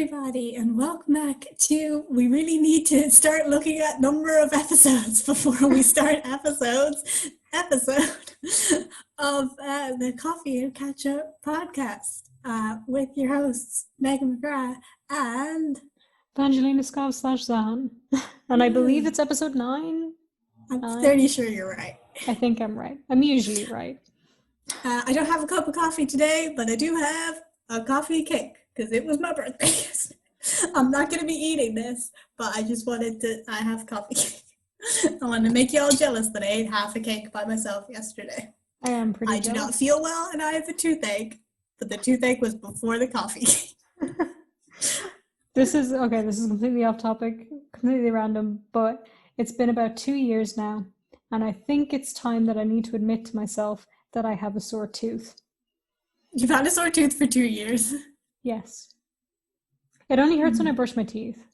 everybody, and welcome back to. We really need to start looking at number of episodes before we start episode of the Coffee and Ketchup podcast with your hosts Megan McGrath and Evangelina Scov/Zahn. And I believe it's episode 9. I'm fairly sure you're right. I think I'm right. I'm usually right. I don't have a cup of coffee today, but I do have a coffee cake because it was my birthday. I'm not going to be eating this, but I just wanted to. I have coffee cake. I wanted to make you all jealous that I ate half a cake by myself yesterday. I am pretty I do not feel well and I have a toothache, but the toothache was before the coffee cake. This is completely off topic, completely random, but it's been about 2 years now, and I think it's time that I need to admit to myself that I have a sore tooth. You've had a sore tooth for 2 years? Yes. It only hurts when I brush my teeth.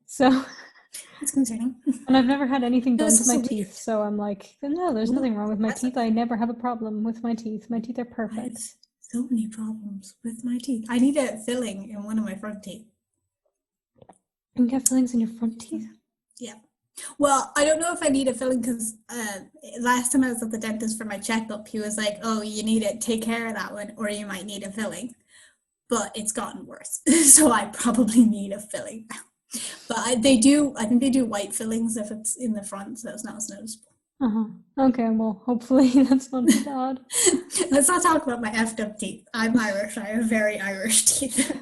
So it's concerning. And I've never had anything done to my teeth, so I'm like, no, there's nothing wrong with my teeth. I never have a problem with my teeth. My teeth are perfect. So many problems with my teeth. I need a filling in one of my front teeth. You can get fillings in your front teeth? Yeah. Well, I don't know if I need a filling because last time I was at the dentist for my checkup, he was like, oh, you need to take care of that one or you might need a filling. But it's gotten worse. So I probably need a filling now. But I think they do white fillings if it's in the front, so it's not as noticeable. Okay, well, hopefully that's not too bad. Let's not talk about my effed up teeth. I'm Irish. I have very Irish teeth.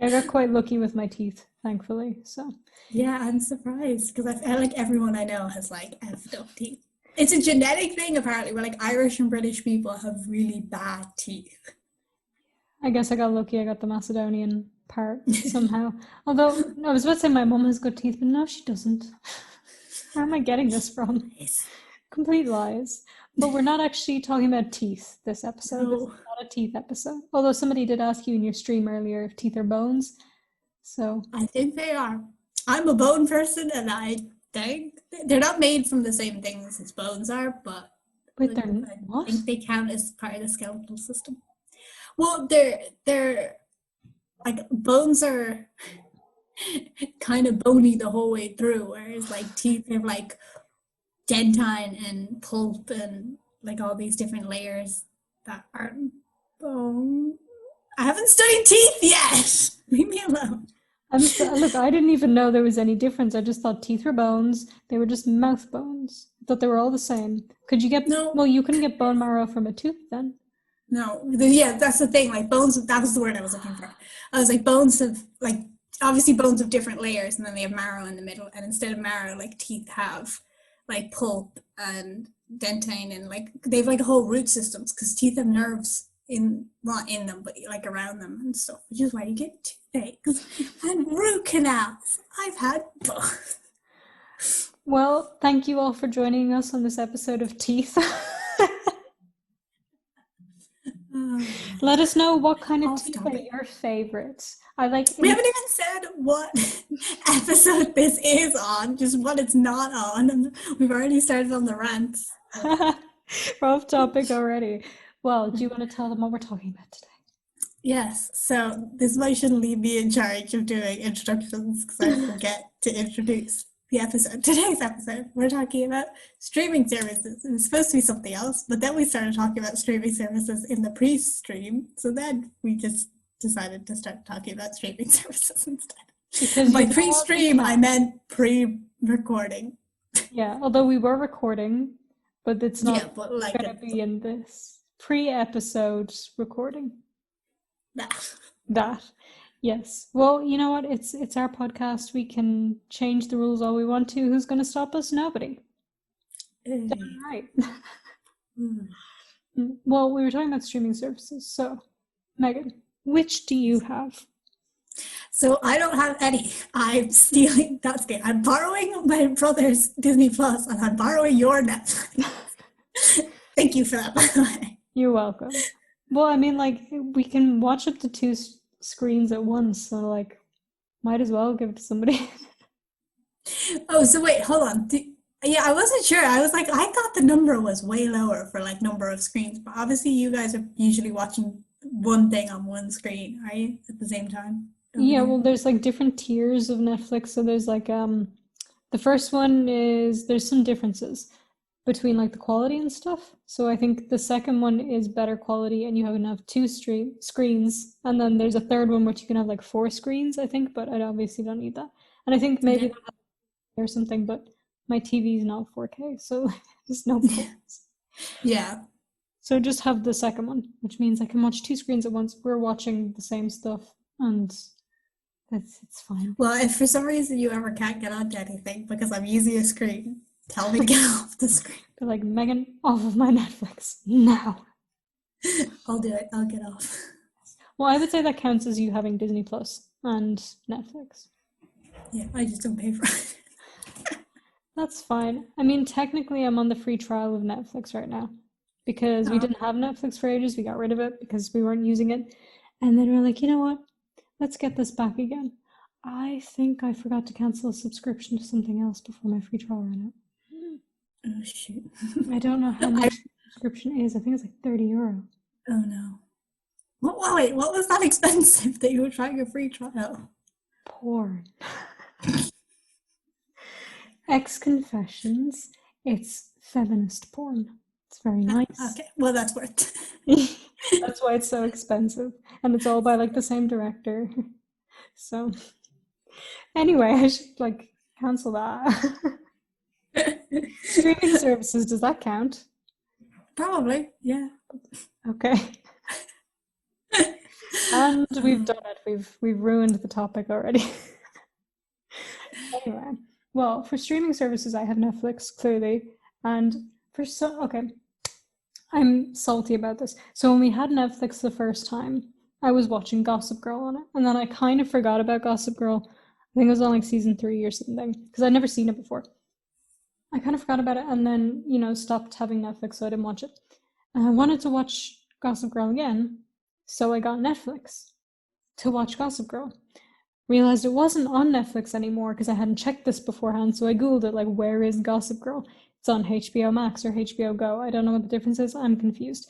I got quite lucky with my teeth, thankfully. So yeah, I'm surprised because I feel like everyone I know has like effed up teeth. It's a genetic thing apparently, where like Irish and British people have really bad teeth. I guess I got lucky. I got the Macedonian part somehow. Although I was about to say my mum has good teeth, but no, she doesn't. Where am I getting this from? Complete lies. But we're not actually talking about teeth this episode. No. This is not a teeth episode. Although somebody did ask you in your stream earlier if teeth are bones. So I think they are. I'm a bone person, and I think they're not made from the same things as bones are, but wait, they're what? I think they count as part of the skeletal system. Well, they're like bones are kind of bony the whole way through, whereas like teeth have like dentine and pulp and like all these different layers that aren't bone. I haven't studied teeth yet. Leave me alone. Look, I didn't even know there was any difference. I just thought teeth were bones. They were just mouth bones. I thought they were all the same. Could you get no? Well, you couldn't get bone marrow from a tooth then. No, yeah, that's the thing. Like bones, that was the word I was looking for. I was like, bones have like obviously bones have different layers, and then they have marrow in the middle. And instead of marrow, like teeth have like pulp and dentine, and like they have like a whole root systems because teeth have nerves not in them, but like around them and stuff. Which is why you get toothaches and root canals. I've had both. Well, thank you all for joining us on this episode of Teeth. Let us know what kind of teeth are your favorites. We haven't even said what episode this is on, just what it's not on. And we've already started on the rants. We're off topic already. Well, do you want to tell them what we're talking about today? Yes. So this might shouldn't leave me in charge of doing introductions because I forget to introduce the episode. Today's episode, we're talking about streaming services. It was supposed to be something else, but then we started talking about streaming services in the pre-stream. So then we just decided to start talking about streaming services instead. Because by pre-stream, I meant pre-recording. Yeah, although we were recording, but it's not going to be in this pre-episode recording. That. Yes. Well, you know what? It's our podcast. We can change the rules all we want to. Who's going to stop us? Nobody. Right. Well, we were talking about streaming services. So, Megan, which do you have? So I don't have any. I'm stealing. That's good. I'm borrowing my brother's Disney Plus, and I'm borrowing your Netflix. Thank you for that, by the way. You're welcome. Well, I mean, like, we can watch up to 2 screens at once, so like might as well give it to somebody. Oh, so wait, hold on. Yeah, I wasn't sure. I was like, I thought the number was way lower for like number of screens, but obviously you guys are usually watching one thing on one screen, are you, at the same time? Yeah, well, there's like different tiers of Netflix. So there's like the first one is there's some differences between like the quality and stuff. So I think the second one is better quality and you can have two screens. And then there's a third one which you can have like 4 screens, I think, but I obviously don't need that. And I think maybe or something, but my TV is not 4K, so there's no point. Yeah. So just have the second one, which means I can watch 2 screens at once. We're watching the same stuff and it's fine. Well, if for some reason you ever can't get onto anything because I'm using a screen, tell me to get off the screen. They're like, Megan, off of my Netflix now. I'll do it. I'll get off. Well, I would say that counts as you having Disney Plus and Netflix. Yeah, I just don't pay for it. That's fine. I mean, technically, I'm on the free trial of Netflix right now because we didn't have Netflix for ages. We got rid of it because we weren't using it. And then we're like, you know what? Let's get this back again. I think I forgot to cancel a subscription to something else before my free trial ran out. Oh, shoot. I don't know how much the subscription is. I think it's like €30. Oh, no. Wait, what was that expensive that you were trying a free trial? Porn. Ex-Confessions. It's feminist porn. It's very nice. Okay, well, that's worth it. That's why it's so expensive. And it's all by like the same director. So anyway, I should like cancel that. Streaming services, does that count? Probably, yeah. Okay. And we've done it. We've ruined the topic already. Anyway. Well, for streaming services, I have Netflix, clearly. And okay, I'm salty about this. So when we had Netflix the first time, I was watching Gossip Girl on it. And then I kind of forgot about Gossip Girl. I think it was on like season 3 or something, because I'd never seen it before. I kind of forgot about it and then, stopped having Netflix, so I didn't watch it. And I wanted to watch Gossip Girl again, so I got Netflix to watch Gossip Girl. Realized it wasn't on Netflix anymore because I hadn't checked this beforehand, so I googled it, like, where is Gossip Girl? It's on HBO Max or HBO Go. I don't know what the difference is. I'm confused.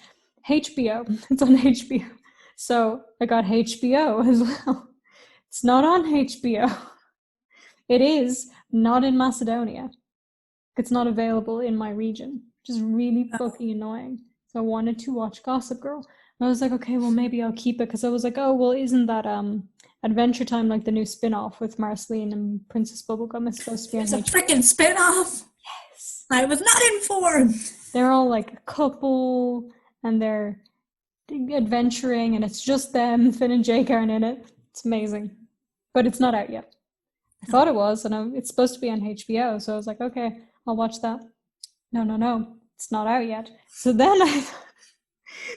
HBO. It's on HBO. So I got HBO as well. It's not on HBO. It is not in Macedonia. It's not available in my region, which is really fucking annoying. So I wanted to watch Gossip Girl. And I was like, okay, well, maybe I'll keep it because I was like, oh, well, isn't that Adventure Time, like the new spin-off with Marceline and Princess Bubblegum, is supposed to be on HBO. It's a freaking spin-off! Yes! I was not informed! They're all like a couple, and they're adventuring, and it's just them. Finn and Jake aren't in it. It's amazing. But it's not out yet. I thought it was, and it's supposed to be on HBO, so I was like, okay, I'll watch that. No, it's not out yet. So then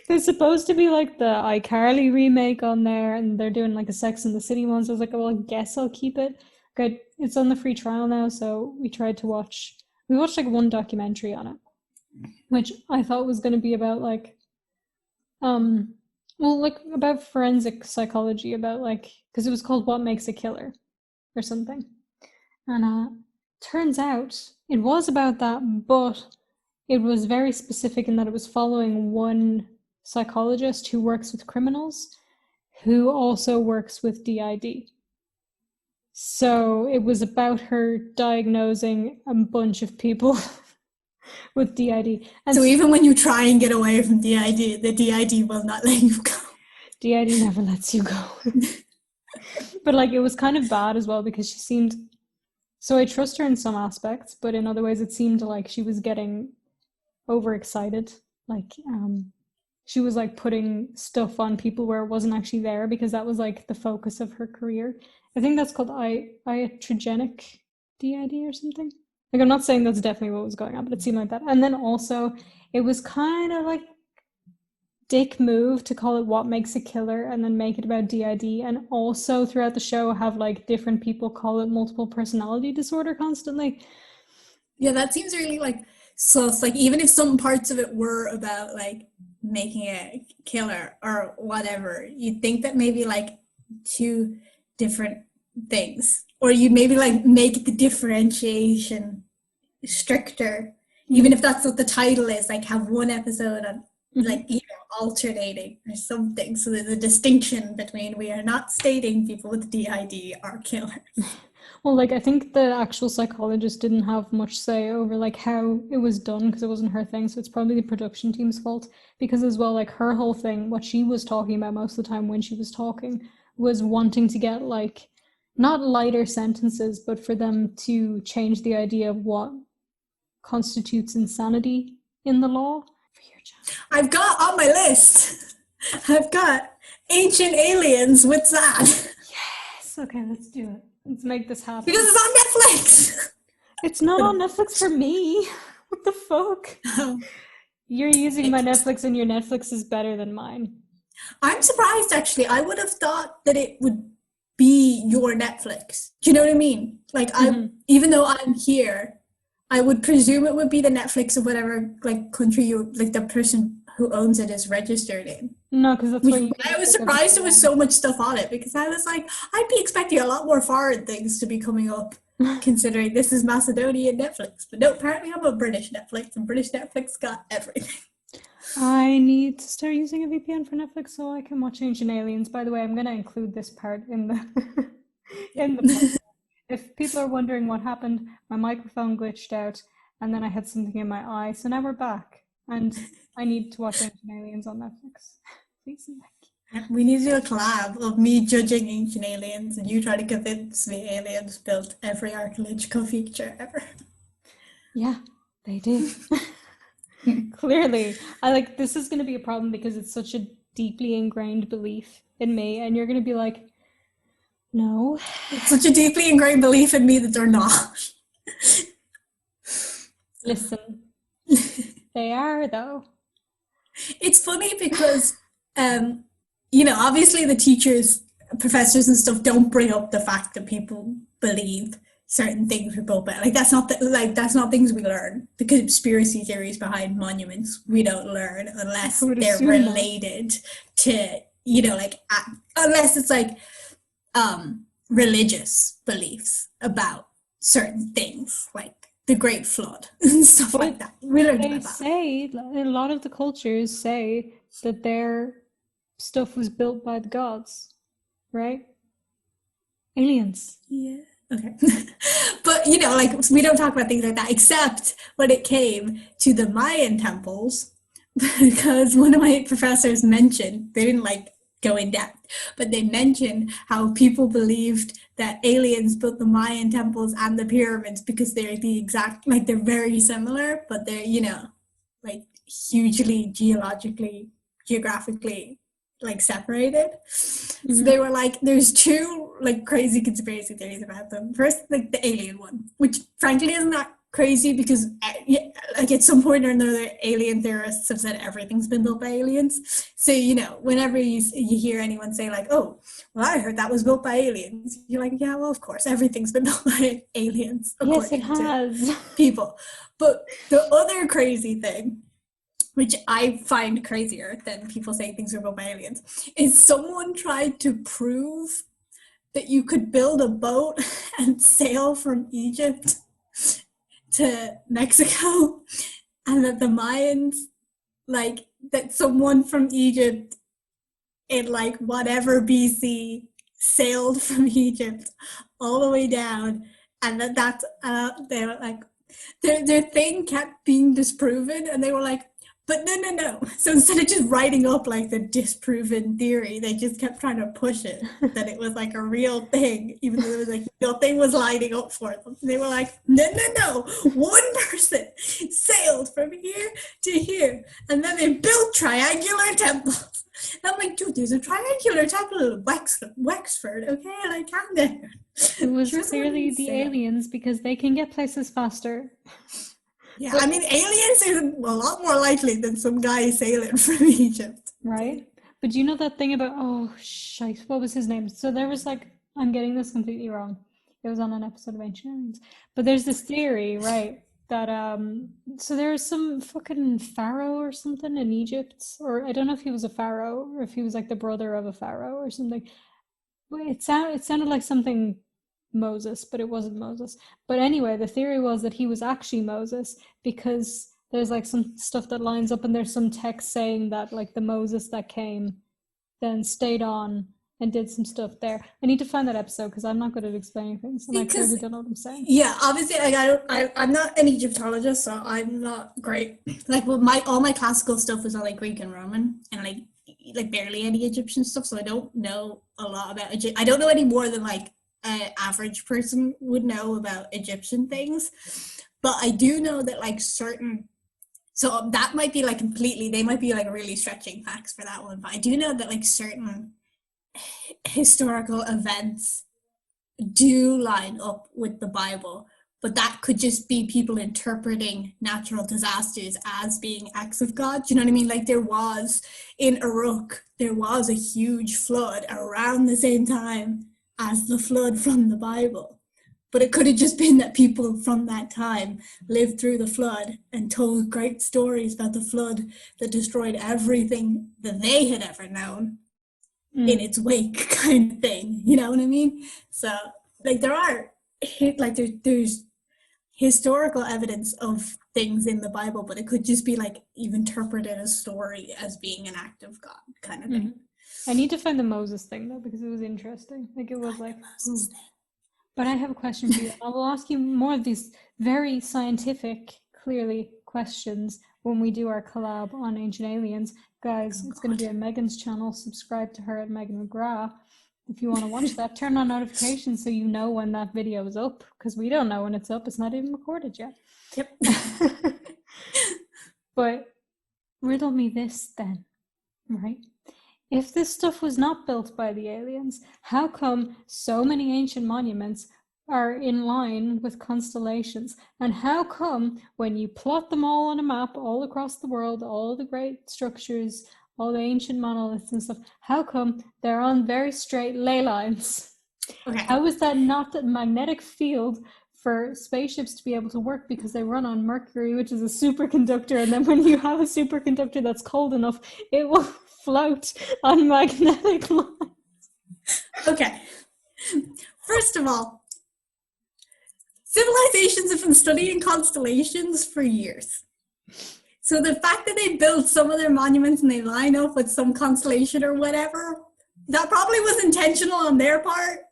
there's supposed to be like the iCarly remake on there, and they're doing like a Sex and the City one, so I was like, well, I guess I'll keep it. Good. It's on the free trial now, so we watched like one documentary on it, which I thought was going to be about like, about forensic psychology, about like, because it was called What Makes a Killer or something. And turns out it was about that, but it was very specific in that it was following one psychologist who works with criminals who also works with DID. So it was about her diagnosing a bunch of people with DID. And so even when you try and get away from DID, the DID will not let you go. DID never lets you go. But like it was kind of bad as well because she seemed, so I trust her in some aspects, but in other ways it seemed like she was getting overexcited. Like she was like putting stuff on people where it wasn't actually there because that was like the focus of her career. I think that's called iatrogenic DID or something. Like I'm not saying that's definitely what was going on, but it seemed like that. And then also it was kind of like dick move to call it What Makes a Killer and then make it about DID, and also throughout the show have like different people call it multiple personality disorder constantly. Yeah, that seems really like, so it's like even if some parts of it were about like making a killer or whatever, you'd think that maybe like two different things, or you'd maybe like make the differentiation stricter, even if that's what the title is, like have one episode on like, alternating or something. So there's a distinction between we are not stating people with DID are killers. Well, like I think the actual psychologist didn't have much say over like how it was done because it wasn't her thing, so it's probably the production team's fault. Because as well, like her whole thing, what she was talking about most of the time when she was talking was wanting to get like not lighter sentences, but for them to change the idea of what constitutes insanity in the law. For your child. I've got on my list, I've got Ancient Aliens with that. Yes. Okay, let's do it. Let's make this happen. Because it's on Netflix. It's not on Netflix for me. What the fuck? You're using my Netflix and your Netflix is better than mine. I'm surprised, actually. I would have thought that it would be your Netflix. Do you know what I mean? Like, even though I'm here, I would presume it would be the Netflix of whatever like country you like the person who owns it is registered in. No, because that's what you I was surprised there was so much stuff on it because I was like, I'd be expecting a lot more foreign things to be coming up, considering this is Macedonian Netflix. But no, apparently I'm a British Netflix, and British Netflix got everything. I need to start using a VPN for Netflix so I can watch Ancient Aliens. By the way, I'm going to include this part in the in the podcast. If people are wondering what happened, my microphone glitched out and then I had something in my eye. So now we're back and I need to watch Ancient Aliens on Netflix. Please and thank you. We need to do a collab of me judging Ancient Aliens and you try to convince me aliens built every archaeological feature ever. Yeah, they did. Clearly. I like this is going to be a problem because it's such a deeply ingrained belief in me and you're going to be like, no. It's such a deeply ingrained belief in me that they're not. Listen. They are, though. It's funny because, obviously the teachers, professors and stuff don't bring up the fact that people believe certain things were built by. Like, that's not things we learn. The conspiracy theories behind monuments we don't learn unless they're related to, unless it's like, religious beliefs about certain things like the Great Flood and stuff like that. We learned about that. Say a lot of the cultures say that their stuff was built by the gods, right? Aliens. Yeah. Okay. But we don't talk about things like that except when it came to the Mayan temples, because one of my professors mentioned they didn't go in depth, but they mentioned how people believed that aliens built the Mayan temples and the pyramids because they're the exact, they're very similar, but they're, hugely geographically, separated. Mm-hmm. So they were there's two, crazy conspiracy theories about them. First, the alien one, which frankly isn't that crazy because at some point or another alien theorists have said everything's been built by aliens. So whenever you hear anyone say oh, well, I heard that was built by aliens, you're like, yeah, well, of course everything's been built by aliens. Yes, it has. People. But the other crazy thing, which I find crazier than people saying things are built by aliens, is someone tried to prove that you could build a boat and sail from Egypt to Mexico, and that the Mayans, that someone from Egypt in whatever BC sailed from Egypt all the way down, and that's they were their thing kept being disproven, and they were but no. So instead of just writing up the disproven theory, they just kept trying to push it that it was a real thing, even though it was nothing was lining up for them. And they were no. One person sailed from here to here, and then they built triangular temples. And I'm dude, there's a triangular temple in Wexford, okay? Calm down. It was clearly the aliens because they can get places faster. Yeah, but, aliens are a lot more likely than some guy sailing from Egypt. Right? But do you know that thing about, what was his name? So there was I'm getting this completely wrong. It was on an episode of Ancient Aliens. But there's this theory, right, that, so there's some fucking pharaoh or something in Egypt, or I don't know if he was a pharaoh, or if he was the brother of a pharaoh or something. But it sounded like something Moses, but it wasn't Moses. But anyway, the theory was that he was actually Moses because there's like some stuff that lines up, and there's some text saying that like the Moses that came then stayed on and did some stuff there. I need to find that episode because I'm not good at explaining things, and I clearly don't know what I'm saying. Yeah, obviously, like, I'm not an Egyptologist, so I'm not great. Like, well, all my classical stuff was all like Greek and Roman, and like barely any Egyptian stuff. So I don't know a lot about Egypt. I don't know any more than like an average person would know about Egyptian things. But I do know that like certain. So that might be like completely. They might be like really stretching facts for that one. But I do know that like certain historical events do line up with the Bible, but that could just be people interpreting natural disasters as being acts of God. Do you know what I mean? Like there was in Iraq, there was a huge flood around the same time as the flood from the Bible. But it could have just been that people from that time lived through the flood and told great stories about the flood that destroyed everything that they had ever known in its wake, kind of thing. You know what I mean? So like there's historical evidence of things in the Bible, but it could just be like you've interpreted a story as being an act of God, kind of thing. I need to find the Moses thing though, because it was interesting. Like it was like But I have a question for you. I will ask you more of these very scientific, clearly, questions when we do our collab on Ancient Aliens. Guys, it's going to be on Megan's channel. Subscribe to her at Megan McGrath. If you want to watch that, turn on notifications so you know when that video is up, because we don't know when it's up. It's not even recorded yet. Yep. But riddle me this then, right? If this stuff was not built by the aliens, how come so many ancient monuments are in line with constellations? And how come when you plot them all on a map all across the world, all the great structures, all the ancient monoliths and stuff, how come they're on very straight ley lines? Okay. How is that not a magnetic field for spaceships to be able to work, because they run on mercury, which is a superconductor, and then when you have a superconductor that's cold enough, it will float on magnetic lines. Okay. First of all, civilizations have been studying constellations for years. So the fact that they built some of their monuments and they line up with some constellation or whatever, that probably was intentional on their part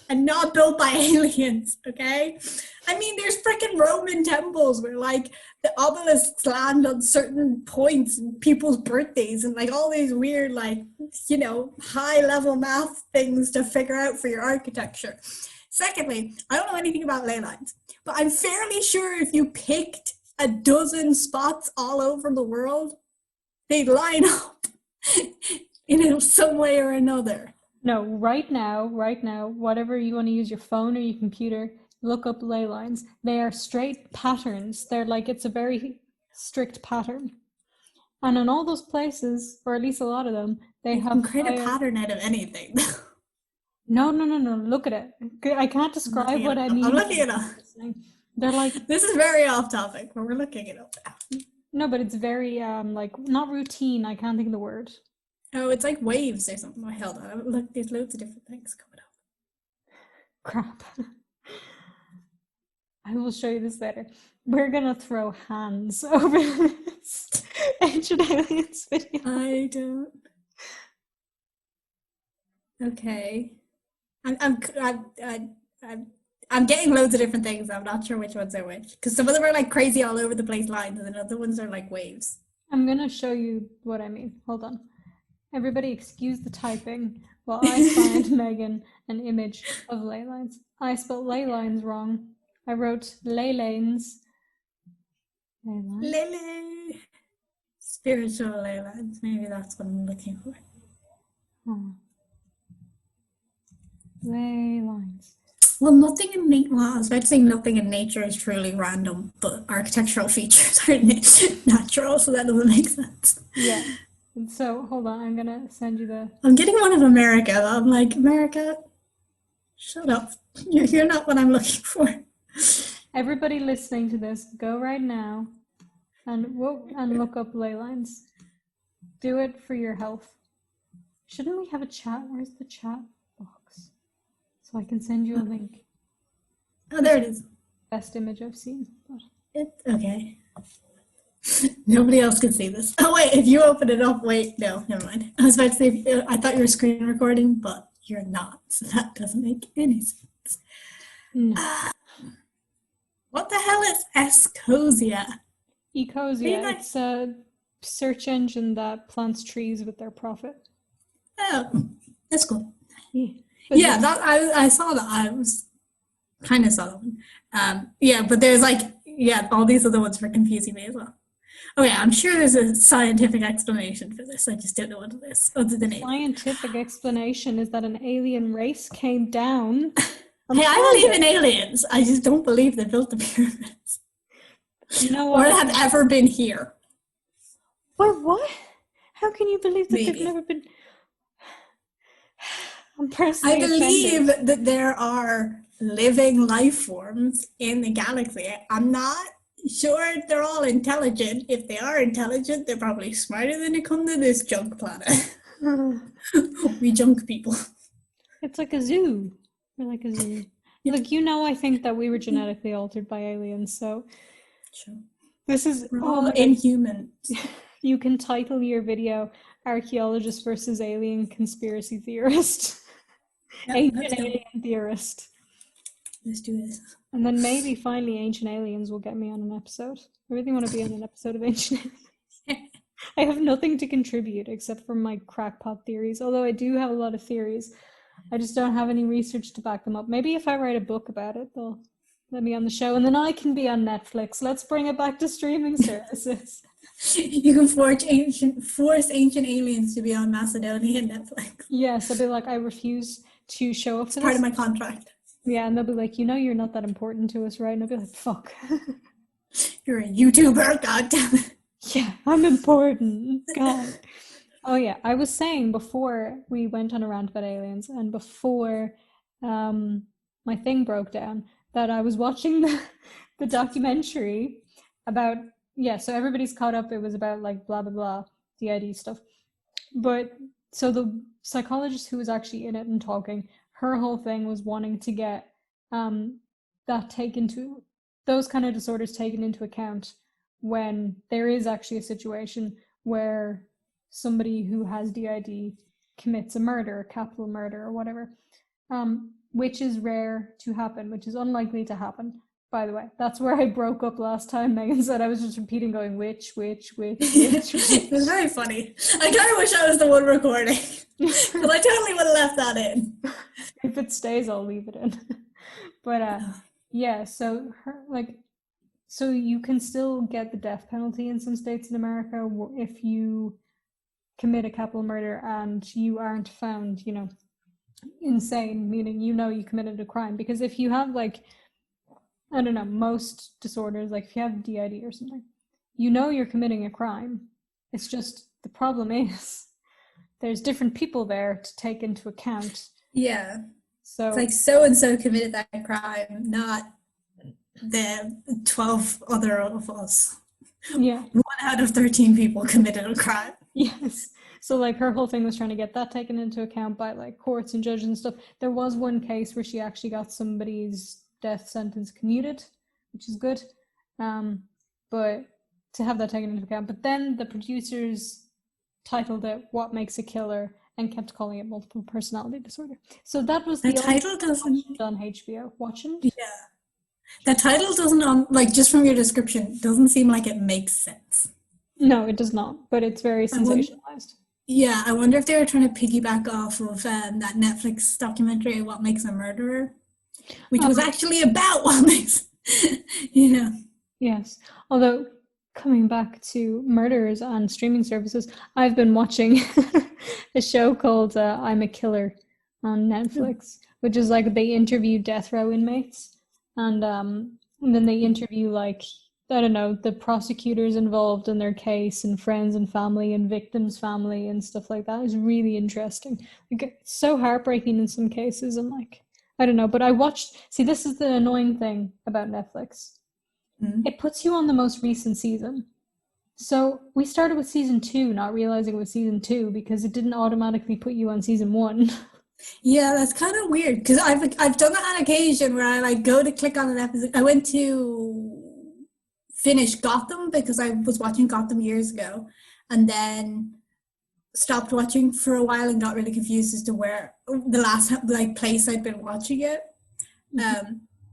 and not built by aliens, okay? I mean, there's freaking Roman temples where like the obelisks land on certain points in people's birthdays and like all these weird like, you know, high level math things to figure out for your architecture. Secondly, I don't know anything about ley lines, but I'm fairly sure if you picked a dozen spots all over the world, they'd line up in some way or another. No, right now, whatever you want to use, your phone or your computer, look up ley lines. They are straight patterns. They're like, it's a very strict pattern. And in all those places, or at least a lot of them, they have... You can create a pattern out of anything. No. Look at it. I can't describe what I mean. I'm looking it up. They're like... This is very off topic, but we're looking it up now. No, but it's very, like, not routine. I can't think of the word. Oh, it's like waves or something. Oh, hell no. Look, there's loads of different things coming up. Crap. I will show you this later. We're gonna throw hands over this Ancient Aliens video. I don't. Okay. I'm getting loads of different things. I'm not sure which ones are which. Because some of them are like crazy all over the place lines, and then other ones are like waves. I'm gonna show you what I mean. Hold on. Everybody excuse the typing while I find Megan an image of ley lines. I spelled ley lines wrong. I wrote ley lanes. Lele. Spiritual ley lines. Maybe that's what I'm looking for. Oh. Ley lines. Well, nothing in nature. Well, I was about to say nothing in nature is truly random, but architectural features are natural, so that doesn't make sense. Yeah. So hold on, I'm gonna send you the... I'm getting one of America. I'm like, America, shut up. You're not what I'm looking for. Everybody listening to this, go right now and look up ley lines. Do it for your health. Shouldn't we have a chat? Where's the chat box? So I can send you a link. Oh, there it is. Best image I've seen. Okay. Nobody else can see this. Oh wait, if you open it up, wait, no, never mind. I was about to say, I thought you were screen recording, but you're not, so that doesn't make any sense. What the hell is Escosia? Ecosia, it's a search engine that plants trees with their profit. Oh, that's cool. Yeah, that I saw that. I was kind of saw that one. But there's all these other ones were confusing me as well. Oh yeah, I'm sure there's a scientific explanation for this. I just don't know what it is. Other than scientific explanation is that an alien race came down. Hey, I believe in aliens. I just don't believe they built the pyramids. You know what? Or have ever been here. What? How can you believe that they've never been? I'm personally believe offended. that there are living life forms in the galaxy. I'm not sure they're all intelligent. If they are intelligent, they're probably smarter than to come to this junk planet. We junk people. It's like a zoo. We're like a zoo. Yeah. Look, I think that we were genetically altered by aliens, so sure. This is all inhuman. You can title your video Archaeologist versus Alien Conspiracy Theorist. Ancient Alien Theorist. Let's do this. And then maybe finally Ancient Aliens will get me on an episode. I really want to be on an episode of Ancient Aliens. I have nothing to contribute except for my crackpot theories, although I do have a lot of theories. I just don't have any research to back them up. Maybe if I write a book about it, they'll let me on the show, and then I can be on Netflix. Let's bring it back to streaming services. You can force ancient aliens to be on Macedonian Netflix. Yes, I'll be like, I refuse to show up to this. Part of my contract. Yeah, and they'll be like, you're not that important to us, right? And I'll be like, fuck. You're a YouTuber, god damn it. Yeah, I'm important. God. Oh yeah, I was saying before we went on a rant about aliens and before my thing broke down that I was watching the documentary about, so everybody's caught up. It was about like blah, blah, blah, DID stuff. But so the psychologist who was actually in it and talking, her whole thing was wanting to get those kind of disorders taken into account when there is actually a situation where somebody who has DID commits a murder, a capital murder or whatever, which is rare to happen, which is unlikely to happen, by the way. That's where I broke up last time. Megan said I was just repeating going, which. It was very funny. I kind of wish I was the one recording, because I totally would have left that in. If it stays, I'll leave it in. But so you can still get the death penalty in some states in America if you commit a capital murder and you aren't found, insane, meaning you committed a crime. Because if you have most disorders, like if you have DID or something, you're committing a crime. It's just the problem is there's different people there to take into account. Yeah. So it's like so-and-so committed that crime, not the 12 other of us. Yeah. 1 out of 13 people committed a crime. Yes. So like her whole thing was trying to get that taken into account by like courts and judges and stuff. There was one case where she actually got somebody's death sentence commuted, which is good. But to have that taken into account. But then the producers titled it "What Makes a Killer" and kept calling it multiple personality disorder. So that was the title doesn't on HBO. Watching? Yeah. The title doesn't, just from your description, doesn't seem like it makes sense. No, it does not, but it's very sensationalized. Yeah, I wonder if they were trying to piggyback off of that Netflix documentary, What Makes a Murderer, which was actually about what makes, Yes, although coming back to murders on streaming services, I've been watching a show called I'm a Killer on Netflix, which is like they interview death row inmates. And then they interview the prosecutors involved in their case and friends and family and victims' family and stuff like that. It's really interesting. It's so heartbreaking in some cases and I don't know. But this is the annoying thing about Netflix. Mm-hmm. It puts you on the most recent season. So we started with season 2, not realizing it was season 2 because it didn't automatically put you on season 1. Yeah, that's kind of weird because I've done that on occasion where I go to click on an episode. I went to finish Gotham because I was watching Gotham years ago, and then stopped watching for a while and got really confused as to where the last like place I'd been watching it,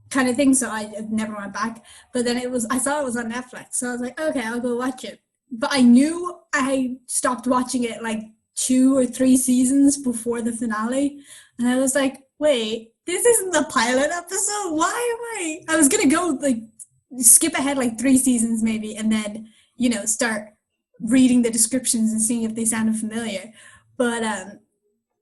kind of thing. So I never went back. But then I saw it was on Netflix, so I was like, okay, I'll go watch it. But I knew I stopped watching it like 2 or 3 seasons before the finale, and I was like, wait, this isn't the pilot episode. Why am I was gonna go like skip ahead like 3 seasons maybe, and then start reading the descriptions and seeing if they sounded familiar. But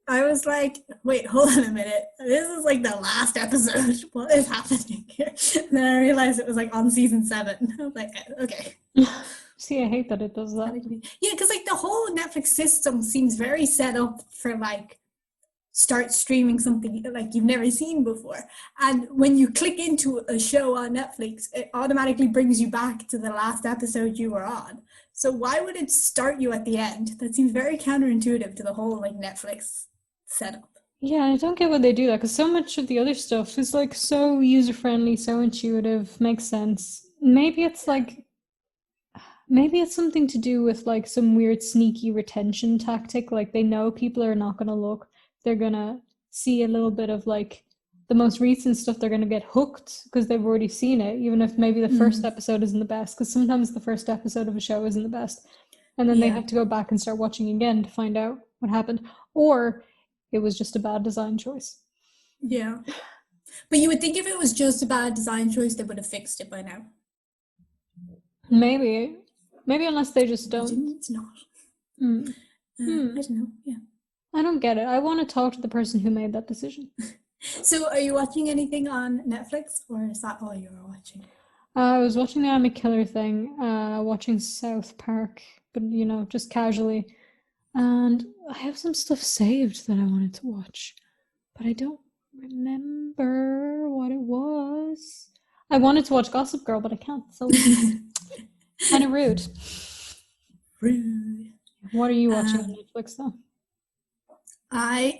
I was like, wait, hold on a minute. This is like the last episode. What is happening here? And then I realized it was like on season 7. I was like, okay. See, I hate that it does that. Yeah, because like the whole Netflix system seems very set up for like start streaming something like you've never seen before. And when you click into a show on Netflix, it automatically brings you back to the last episode you were on. So why would it start you at the end? That seems very counterintuitive to the whole like Netflix setup. Yeah, I don't get why they do that because so much of the other stuff is like so user-friendly, so intuitive, makes sense. Maybe it's something to do with like some weird sneaky retention tactic. Like they know people are not going to look. They're going to see a little bit of like the most recent stuff. They're going to get hooked because they've already seen it, even if maybe the first episode isn't the best, because sometimes the first episode of a show isn't the best. And then they have to go back and start watching again to find out what happened. Or it was just a bad design choice. Yeah. But you would think if it was just a bad design choice, they would have fixed it by now. Maybe unless they just don't. It's not. I don't know. Yeah. I don't get it. I want to talk to the person who made that decision. So are you watching anything on Netflix, or is that all you were watching? I was watching the I'm a Killer thing, watching South Park, but just casually. And I have some stuff saved that I wanted to watch, but I don't remember what it was. I wanted to watch Gossip Girl, but I can't, so kind of rude. Rude. What are you watching on Netflix, though? I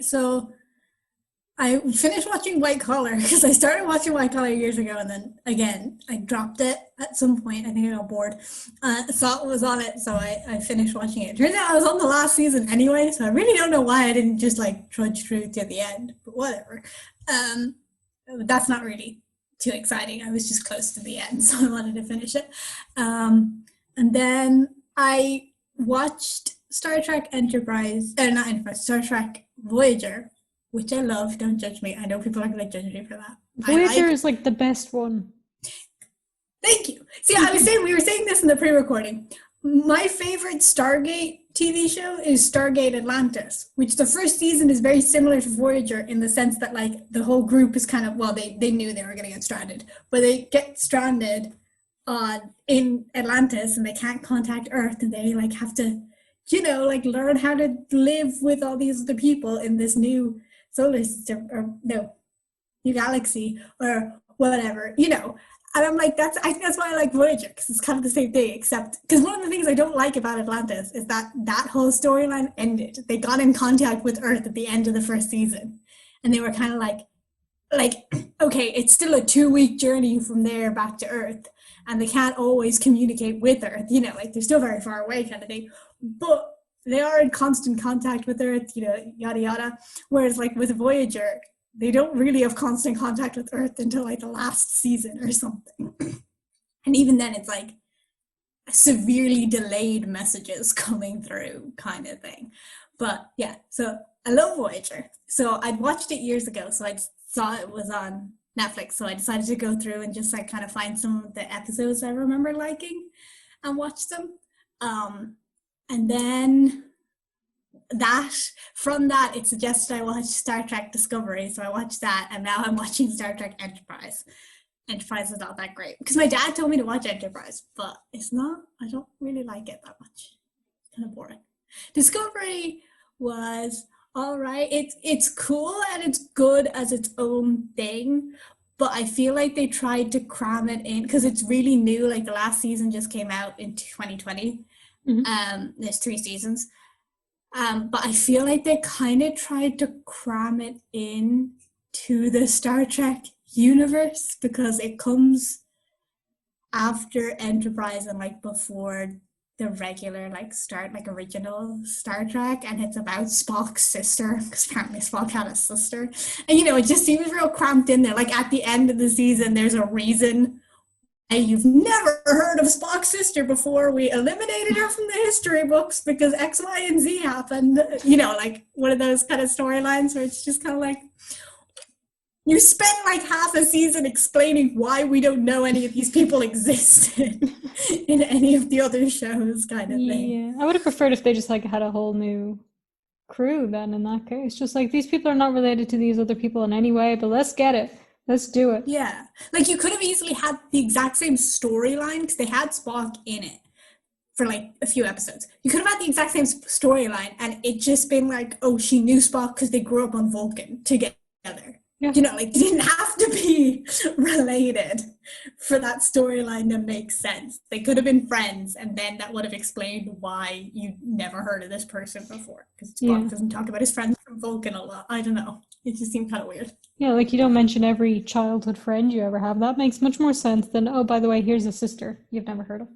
finished watching White Collar because I started watching White Collar years ago, and then again I dropped it at some point. I think I got bored. Saw it was on it, so I finished watching it. Turns out I was on the last season anyway, so I really don't know why I didn't just like trudge through to the end. But whatever. That's not really too exciting. I was just close to the end, so I wanted to finish it. And then I watched Star Trek Star Trek Voyager, which I love. Don't judge me. I know people are going to judge me for that. Voyager is like the best one. Thank you. See, we were saying this in the pre-recording. My favorite Stargate TV show is Stargate Atlantis, which the first season is very similar to Voyager in the sense that like the whole group is kind of, well, they knew they were going to get stranded, but they get stranded in Atlantis and they can't contact Earth, and they like have to, like learn how to live with all these other people in this new solar system, or no, new galaxy, or whatever, And I'm like, I think that's why I like Voyager, because it's kind of the same thing, except because one of the things I don't like about Atlantis is that whole storyline ended. They got in contact with Earth at the end of the first season, and they were kind of like, okay, it's still a 2-week journey from there back to Earth, and they can't always communicate with Earth, like they're still very far away kind of thing, but they are in constant contact with Earth, yada yada. Whereas like with Voyager, they don't really have constant contact with Earth until like the last season or something. And even then it's like severely delayed messages coming through kind of thing. But yeah, so I love Voyager. So I'd watched it years ago, so I saw it was on Netflix, so I decided to go through and just like kind of find some of the episodes I remember liking and watch them. And then from that, it suggested I watch Star Trek Discovery, so I watched that, and now I'm watching Star Trek Enterprise. Enterprise is not that great, because my dad told me to watch Enterprise, but it's not, I don't really like it that much. It's kind of boring. Discovery was all right. It's cool and it's good as its own thing, but I feel like they tried to cram it in, because it's really new, like the last season just came out in 2020. There's 3 seasons. But I feel like they kind of tried to cram it in to the Star Trek universe, because it comes after Enterprise and like before the regular like start like original Star Trek, and it's about Spock's sister because apparently Spock had a sister, and it just seems real cramped in there. Like at the end of the season, there's a reason why you've never heard of Spock's sister before. We eliminated her from the history books because X, Y, and Z happened. Like one of those kind of storylines where it's just kind of like, you spend like half a season explaining why we don't know any of these people existed in any of the other shows, kind of thing. Yeah, I would have preferred if they just like had a whole new crew then in that case. Just like, these people are not related to these other people in any way, but let's get it. Let's do it. Yeah. Like you could have easily had the exact same storyline because they had Spock in it for like a few episodes. You could have had the exact same storyline and it just been like, oh, she knew Spock because they grew up on Vulcan together. Yeah. Like they didn't have to be related for that storyline to make sense. They could have been friends, and then that would have explained why you never heard of this person before. Because Spock doesn't talk about his friends from Vulcan a lot. I don't know. It just seemed kind of weird. Yeah, like you don't mention every childhood friend you ever have. That makes much more sense than, oh, by the way, here's a sister you've never heard of.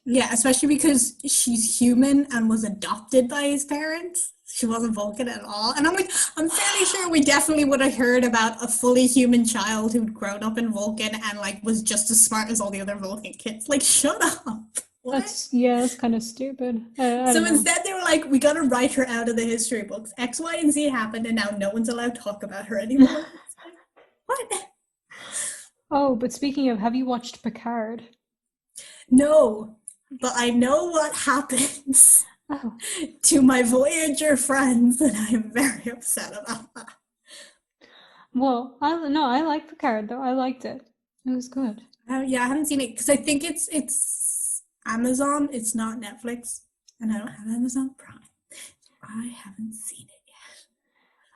Yeah, especially because she's human and was adopted by his parents. She wasn't Vulcan at all. And I'm like, I'm fairly sure we definitely would have heard about a fully human child who'd grown up in Vulcan and like was just as smart as all the other Vulcan kids. Like, shut up. What? That's kind of stupid. So instead they were like, we gotta write her out of the history books. X, Y, and Z happened and now no one's allowed to talk about her anymore. Like, what? Oh, but speaking of, have you watched Picard? No, but I know what happens. Oh. To my Voyager friends, and I'm very upset about that. Well, I like Picard though. I liked it. It was good. Yeah, I haven't seen it because I think it's Amazon. It's not Netflix, and I don't have Amazon Prime. I haven't seen it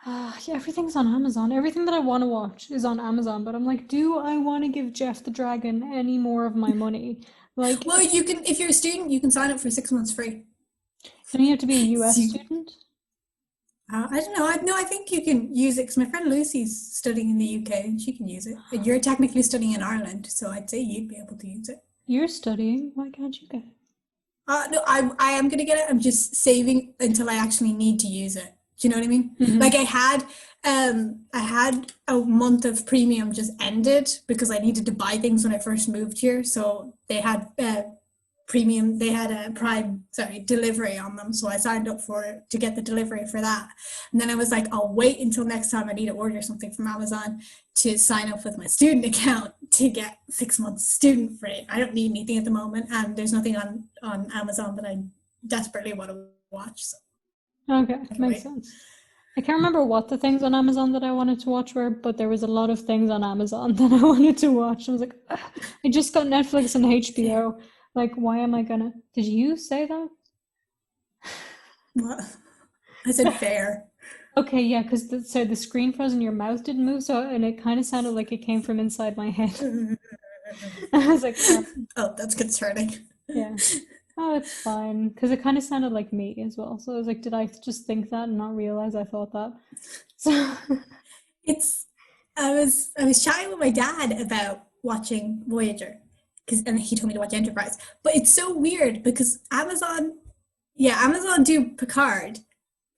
yet. Yeah, everything's on Amazon. Everything that I want to watch is on Amazon, but I'm like, do I want to give Jeff the Dragon any more of my money? Like, well, you can, if you're a student, you can sign up for 6 months free. Don't you have to be a US student? I don't know. I think you can use it because my friend Lucy's studying in the UK and she can use it. And you're technically studying in Ireland, so I'd say you'd be able to use it. You're studying. Why can't you get it? No, I am going to get it. I'm just saving until I actually need to use it. Do you know what I mean? Mm-hmm. Like I had a month of premium just ended because I needed to buy things when I first moved here. So they had premium, they had a delivery on them, so I signed up for it to get the delivery for that. And then I was like, I'll wait until next time I need to order something from Amazon to sign up with my student account to get 6 months student free. I don't need anything at the moment, and there's nothing on Amazon that I desperately want to watch. So. Okay, makes sense. I can't remember what the things on Amazon that I wanted to watch were, but there was a lot of things on Amazon that I wanted to watch. I was like, I just got Netflix and HBO. Like, why am I gonna... Did you say that? What? I said fair. Okay, yeah, because the screen froze and your mouth didn't move, and it kind of sounded like it came from inside my head. I was like... Oh, that's concerning. Yeah. Oh, it's fine, because it kind of sounded like me as well. So I was like, did I just think that and not realize I thought that? So... I was chatting with my dad about watching Voyager. And he told me to watch Enterprise, but it's so weird because Amazon do Picard,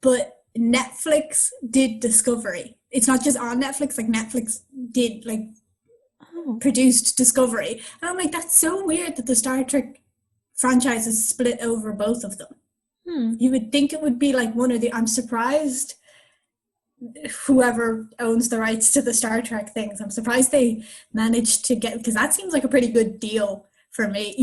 but Netflix did Discovery. It's not just on Netflix, like Netflix did produced Discovery, and I'm like, that's so weird that the Star Trek franchise is split over both of them. You would think it would be like one or the. I'm surprised whoever owns the rights to the Star Trek things, I'm surprised they managed to get, because that seems like a pretty good deal for me,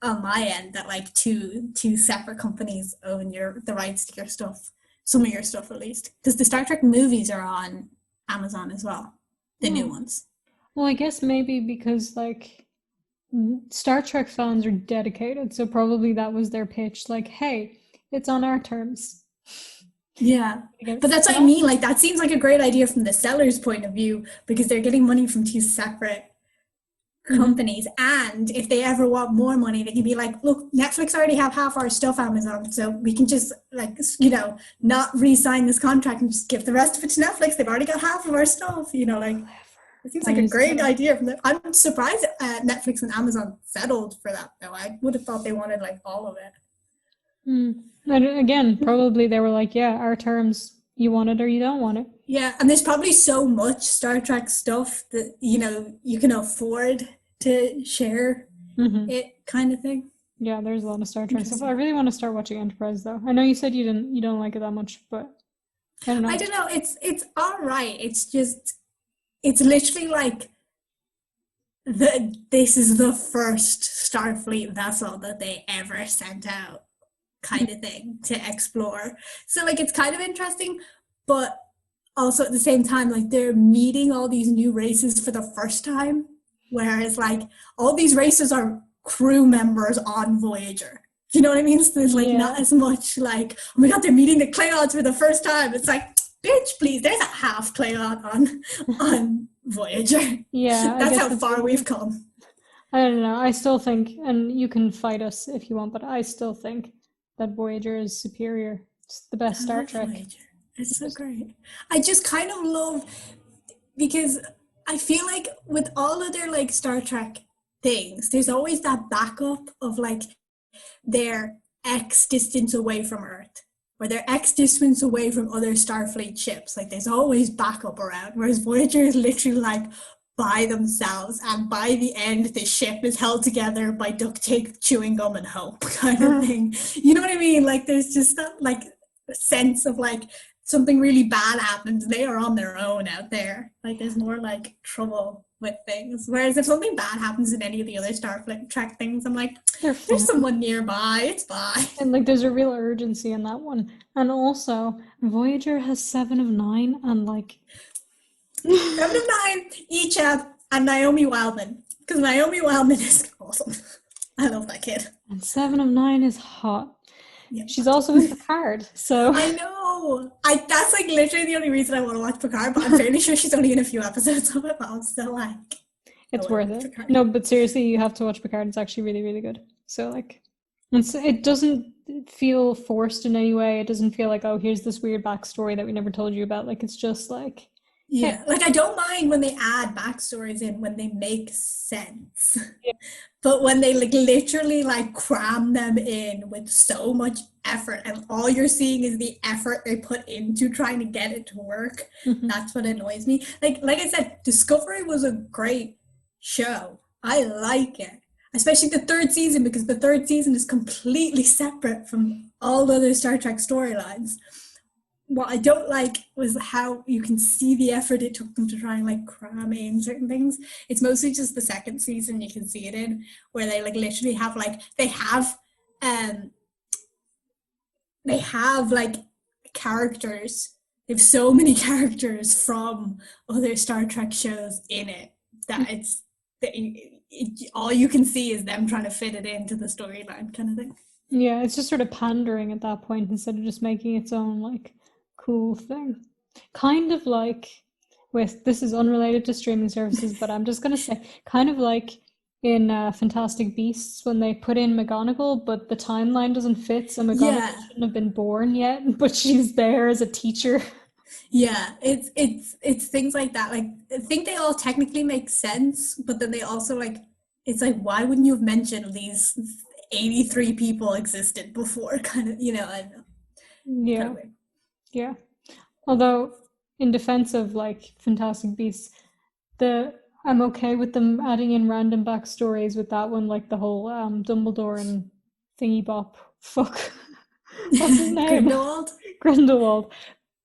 on my end, that like two separate companies own the rights to your stuff, some of your stuff at least, because the Star Trek movies are on Amazon as well, the new ones. Well, I guess maybe because like Star Trek fans are dedicated, so probably that was their pitch, like, hey, it's on our terms. Yeah, but that's what I mean. Like, that seems like a great idea from the seller's point of view because they're getting money from two separate companies. And if they ever want more money, they can be like, look, Netflix already have half our stuff, Amazon, so we can just not re-sign this contract and just give the rest of it to Netflix. They've already got half of our stuff, like. It seems like a great idea. I'm surprised Netflix and Amazon settled for that, though. I would have thought they wanted like all of it. And again, probably they were like, yeah, our terms, you want it or you don't want it. Yeah, and there's probably so much Star Trek stuff that, you know, you can afford to share it kind of thing. Yeah, there's a lot of Star Trek stuff. I really want to start watching Enterprise though. I know you said you don't like it that much, but I don't know. I don't know. It's all right. It's just it's literally like this is the first Starfleet vessel that they ever sent out kind of thing to explore. So like it's kind of interesting, but also at the same time, like they're meeting all these new races for the first time, whereas like all these races are crew members on Voyager. Do you know what I mean? So there's like not as much like, oh my god, they're meeting the Klingons for the first time. It's like, bitch, please, there's a half Klingon on Voyager. Yeah, that's how far we've come. I don't know. I still think, and you can fight us if you want, but I still think that Voyager is superior. It's the best Star Trek. Voyager. It's so great. I just kind of love, because I feel like with all of their like Star Trek things, there's always that backup of like their X distance away from Earth, or their X distance away from other Starfleet ships. Like there's always backup around, whereas Voyager is literally like by themselves, and by the end the ship is held together by duct tape, chewing gum, and hope kind of thing. You know what I mean? Like there's just that like sense of like something really bad happens, they are on their own out there. Like there's more like trouble with things. Whereas if something bad happens in any of the other Star Trek things, I'm like, there's someone nearby, it's fine. And like there's a real urgency in that one. And also, Voyager has 7 of 9 and like 7 of 9, Ichab, and Naomi Wildman. Because Naomi Wildman is awesome. I love that kid. And 7 of 9 is hot. Yeah. She's also in Picard, so I know. That's like literally the only reason I want to watch Picard, but I'm fairly sure she's only in a few episodes of it, but I'm still like, it's worth it. Picard. No, but seriously, you have to watch Picard. It's actually really, really good. So like, it doesn't feel forced in any way. It doesn't feel like, oh, here's this weird backstory that we never told you about. Like, it's just like, yeah, like I don't mind when they add backstories in when they make sense. Yeah. But when they like literally like cram them in with so much effort, and all you're seeing is the effort they put into trying to get it to work, that's what annoys me. Like I said, Discovery was a great show. I like it. Especially the 3rd season, because the 3rd season is completely separate from all the other Star Trek storylines. What I don't like was how you can see the effort it took them to try and like cram in certain things. It's mostly just the 2nd season you can see it in, where they like literally have like they have like characters. They have so many characters from other Star Trek shows in it that all you can see is them trying to fit it into the storyline kind of thing. Yeah, it's just sort of pandering at that point instead of just making its own like cool thing. Kind of like with, this is unrelated to streaming services, but I'm just going to say, kind of like in Fantastic Beasts when they put in McGonagall, but the timeline doesn't fit, so McGonagall shouldn't have been born yet, but she's there as a teacher. Yeah, it's things like that. Like, I think they all technically make sense, but then they also like, it's like, why wouldn't you have mentioned these 83 people existed before? Kind of, you know, I don't know. Yeah. Kind of yeah. Although, in defense of like Fantastic Beasts, I'm okay with them adding in random backstories with that one, like the whole Dumbledore and Thingy Bop. Fuck. What's his name? Grindelwald.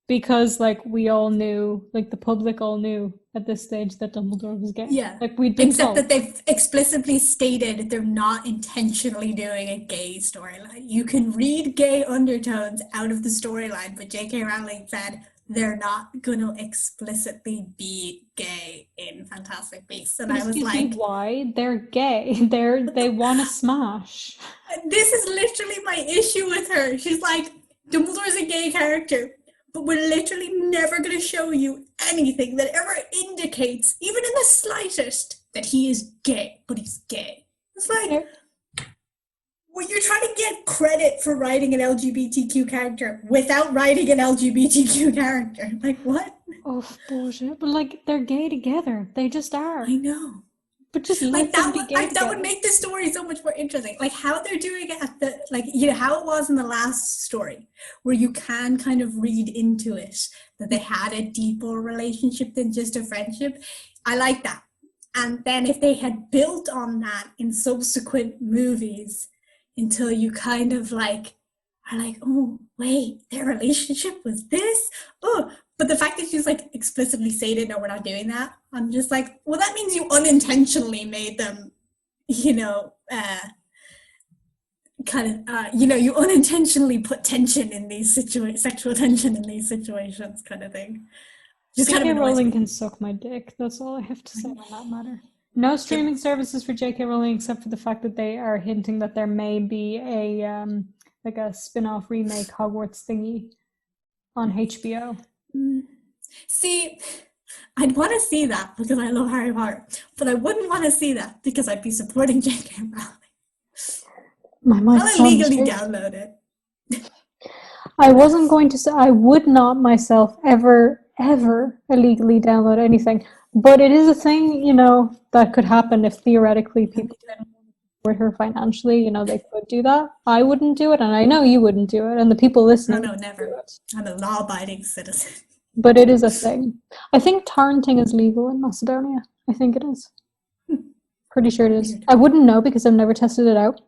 Because like we all knew, like the public all knew at this stage that Dumbledore was gay. Yeah. Like we'd been Except that they've explicitly stated they're not intentionally doing a gay storyline. You can read gay undertones out of the storyline, but J.K. Rowling said they're not going to explicitly be gay in Fantastic Beasts. And I was like, why? They're gay. They want to smash. This is literally my issue with her. She's like, Dumbledore's a gay character, but we're literally never going to show you anything that ever indicates, even in the slightest, that he is gay, but he's gay. It's like, well, you're trying to get credit for writing an LGBTQ character without writing an LGBTQ character. Like, what? Oh, bullshit. But like, they're gay together. They just are. I know. But just Like let them be gay that would together. make the story so much more interesting. Like how they're doing it at the how it was in the last story, where you can kind of read into it that they had a deeper relationship than just a friendship. I like that. And then if they had built on that in subsequent movies until you kind of like are like, oh wait, their relationship was this? Oh, but the fact that she's like explicitly stated, no, we're not doing that. I'm just like, well, that means you unintentionally made them, you unintentionally put tension in these sexual tension in these situations, kind of thing. Just kind of J.K. annoys Rowling me. can suck my dick. That's all I have to say on that matter. No streaming services for J.K. Rowling, except for the fact that they are hinting that there may be a like a spin-off remake Hogwarts thingy on HBO. See, I'd want to see that because I love Harry Potter, but I wouldn't want to see that because I'd be supporting J.K. Rowling. My mic's I'll illegally download it. I wasn't going to say I would not myself ever illegally download anything, but it is a thing, that could happen if theoretically people didn't support her financially. They could do that. I wouldn't do it, and I know you wouldn't do it, and the people listening. No, never. I'm a law-abiding citizen. But it is a thing. I think torrenting is legal in Macedonia. I think it is. Pretty sure it is. Weird. I wouldn't know because I've never tested it out.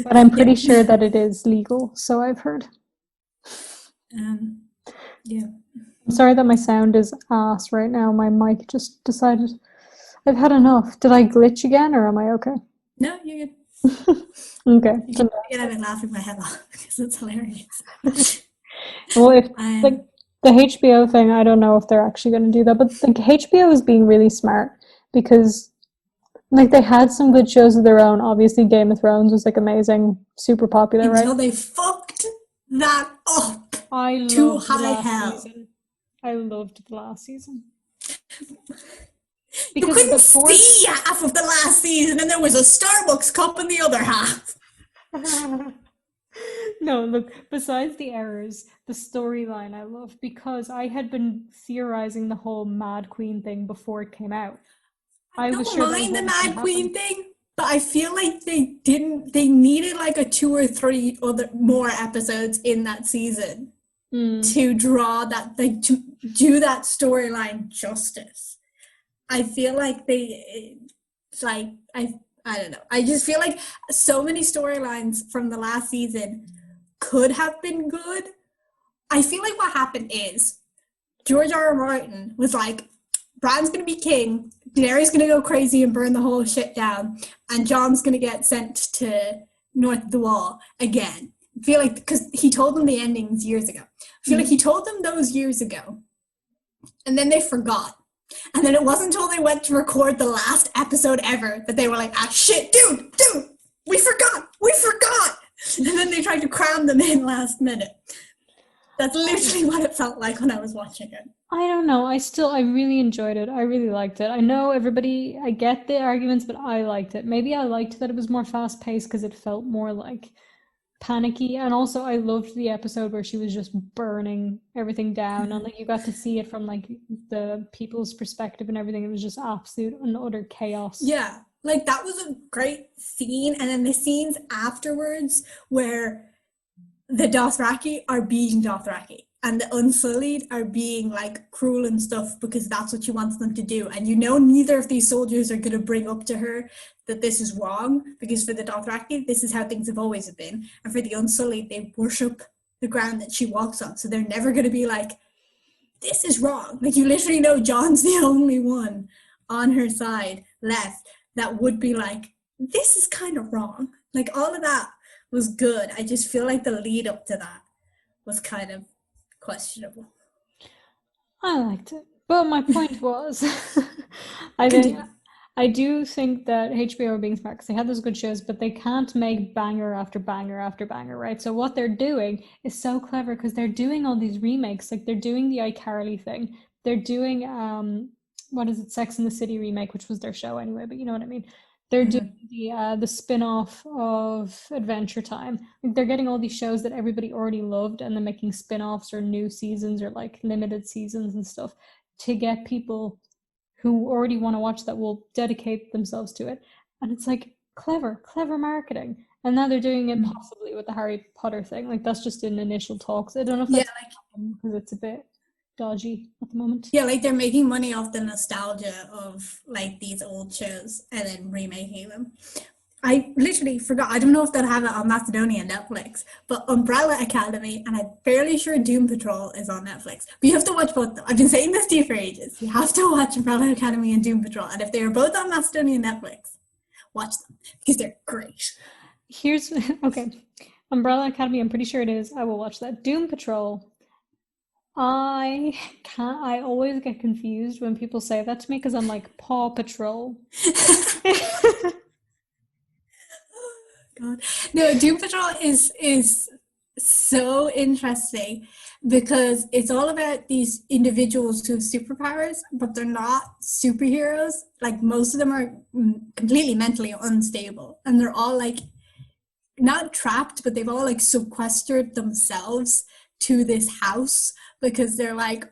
But I'm pretty sure that it is legal, so I've heard. Yeah. I'm sorry that my sound is ass right now. My mic just decided I've had enough. Did I glitch again or am I okay? No, you're good. Okay. I've been laughing my head off because it's hilarious. Well, if the HBO thing, I don't know if they're actually going to do that, but HBO is being really smart because they had some good shows of their own. Obviously, Game of Thrones was amazing, super popular, Until right? they fucked that up I to loved high the last hell. season. I loved the last season. You couldn't see half of the last season, and there was a Starbucks cup in the other half. No, look, besides the errors, the storyline I love because I had been theorizing the whole Mad Queen thing before it came out. I don't mind the Mad Queen thing, but I feel like they needed like a 2 or 3 more episodes in that season to draw that, to do that storyline justice. I feel like I don't know. I just feel like so many storylines from the last season could have been good. I feel like what happened is George R. R. Martin was like, Bran's going to be king, Daenerys going to go crazy and burn the whole shit down, and Jon's going to get sent to North of the Wall again. I feel like, because he told them the endings years ago. I feel like he told them those years ago, and then they forgot. And then it wasn't until they went to record the last episode ever that they were like, ah, shit, dude, we forgot. And then they tried to cram them in last minute. That's literally what it felt like when I was watching it. I don't know. I really enjoyed it. I really liked it. I know I get the arguments, but I liked it. Maybe I liked that it was more fast paced because it felt more panicky. And also I loved the episode where she was just burning everything down and you got to see it from the people's perspective and everything. It was just absolute and utter chaos. Yeah. That was a great scene. And then the scenes afterwards where the Dothraki are being Dothraki and the Unsullied are being cruel and stuff because that's what she wants them to do. And neither of these soldiers are going to bring up to her that this is wrong, because for the Dothraki, this is how things have always been. And for the Unsullied, they worship the ground that she walks on. So they're never going to be like, this is wrong. You literally know Jon's the only one on her side left that would be like, this is kind of wrong. All of that was good. I just feel like the lead up to that was kind of questionable. I liked it. But my point was, I do think that HBO are being smart because they have those good shows, but they can't make banger after banger after banger, right? So what they're doing is so clever because they're doing all these remakes. They're doing the iCarly thing. They're doing, what is it, Sex and the City remake, which was their show anyway, but you know what I mean. They're doing the spin-off of Adventure Time. Like, they're getting all these shows that everybody already loved and then making spin-offs or new seasons or like limited seasons and stuff to get people who already want to watch that will dedicate themselves to it. And it's like clever marketing. And now they're doing it possibly with the Harry Potter thing. Like, that's just in initial talks. I don't know if Yeah, that's because it's a bit dodgy at the moment. yeah, like they're making money off the nostalgia of like these old shows and then remaking them. I literally forgot. I don't know if they'll have it on Macedonian Netflix, but Umbrella Academy and I'm fairly sure Doom Patrol is on Netflix. But you have to watch both of them. I've been saying this to you for ages. You have to watch Umbrella Academy and Doom Patrol, and if they are both on Macedonian Netflix, watch them because they're great. Here's okay. Umbrella Academy, I'm pretty sure it is. I will watch that. Doom Patrol. I always get confused when people say that to me because I'm like Paw Patrol. God. No, Doom Patrol is so interesting because it's all about these individuals who have superpowers, but they're not superheroes. Like most of them are completely mentally unstable, and they're all like not trapped, but they've all like sequestered themselves to this house because they're like,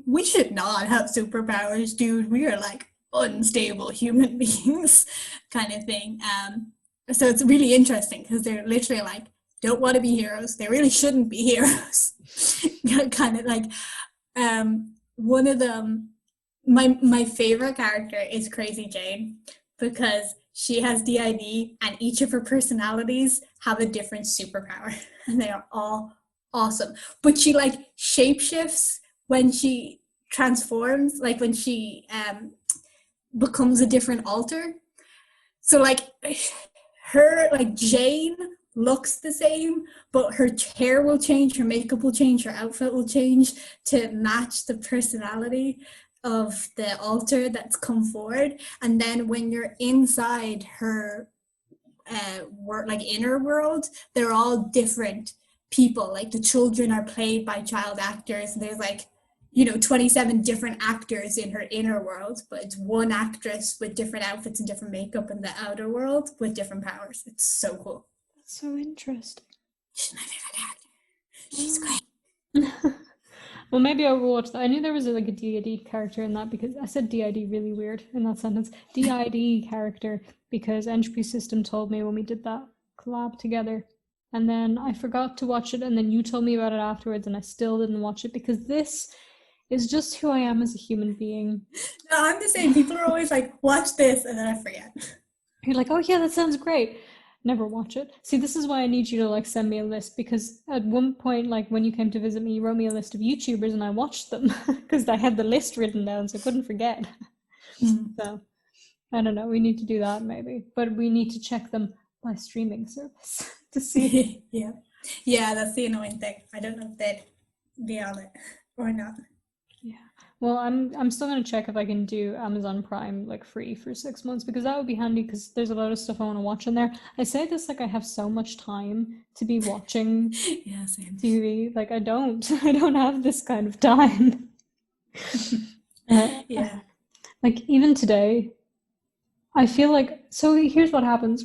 we should not have superpowers, dude. We are like unstable human beings, kind of thing. So it's really interesting because they're literally like, don't want to be heroes. They really shouldn't be heroes. Kind of like, one of them, my favorite character is Crazy Jane because she has DID and each of her personalities have a different superpower and they are all awesome. But she like shapeshifts when she transforms, like when she becomes a different alter. So like her, like Jane looks the same, but her hair will change, her makeup will change, her outfit will change to match the personality of the alter that's come forward. And then when you're inside her like inner world, they're all different people. Like the children are played by child actors. There's like 27 different actors in her inner world, but it's one actress with different outfits and different makeup in the outer world with different powers. It's so cool. That's so interesting. She's my favorite character. She's great. Well, maybe I will watch that. I knew there was like a DID character in that because I said DID really weird in that sentence. DID character because Entropy System told me when we did that collab together. And then I forgot to watch it, and then you told me about it afterwards, and I still didn't watch it because this is just who I am as a human being. No, I'm the same. People are always like, watch this, and then I forget. You're like, oh yeah, that sounds great. Never watch it. See, this is why I need you to like send me a list because at one point, like when you came to visit me, you wrote me a list of YouTubers and I watched them because I had the list written down so I couldn't forget. So I don't know. We need to do that maybe, but we need to check them by streaming service to see. Yeah, that's the annoying thing. I don't know if they'd be on it or not. Yeah. Well, I'm still gonna check if I can do Amazon Prime like free for 6 months because that would be handy because there's a lot of stuff I want to watch in there. I say this like I have so much time to be watching same. TV. Like I don't have this kind of time. Yeah. Like even today, I feel like so here's what happens.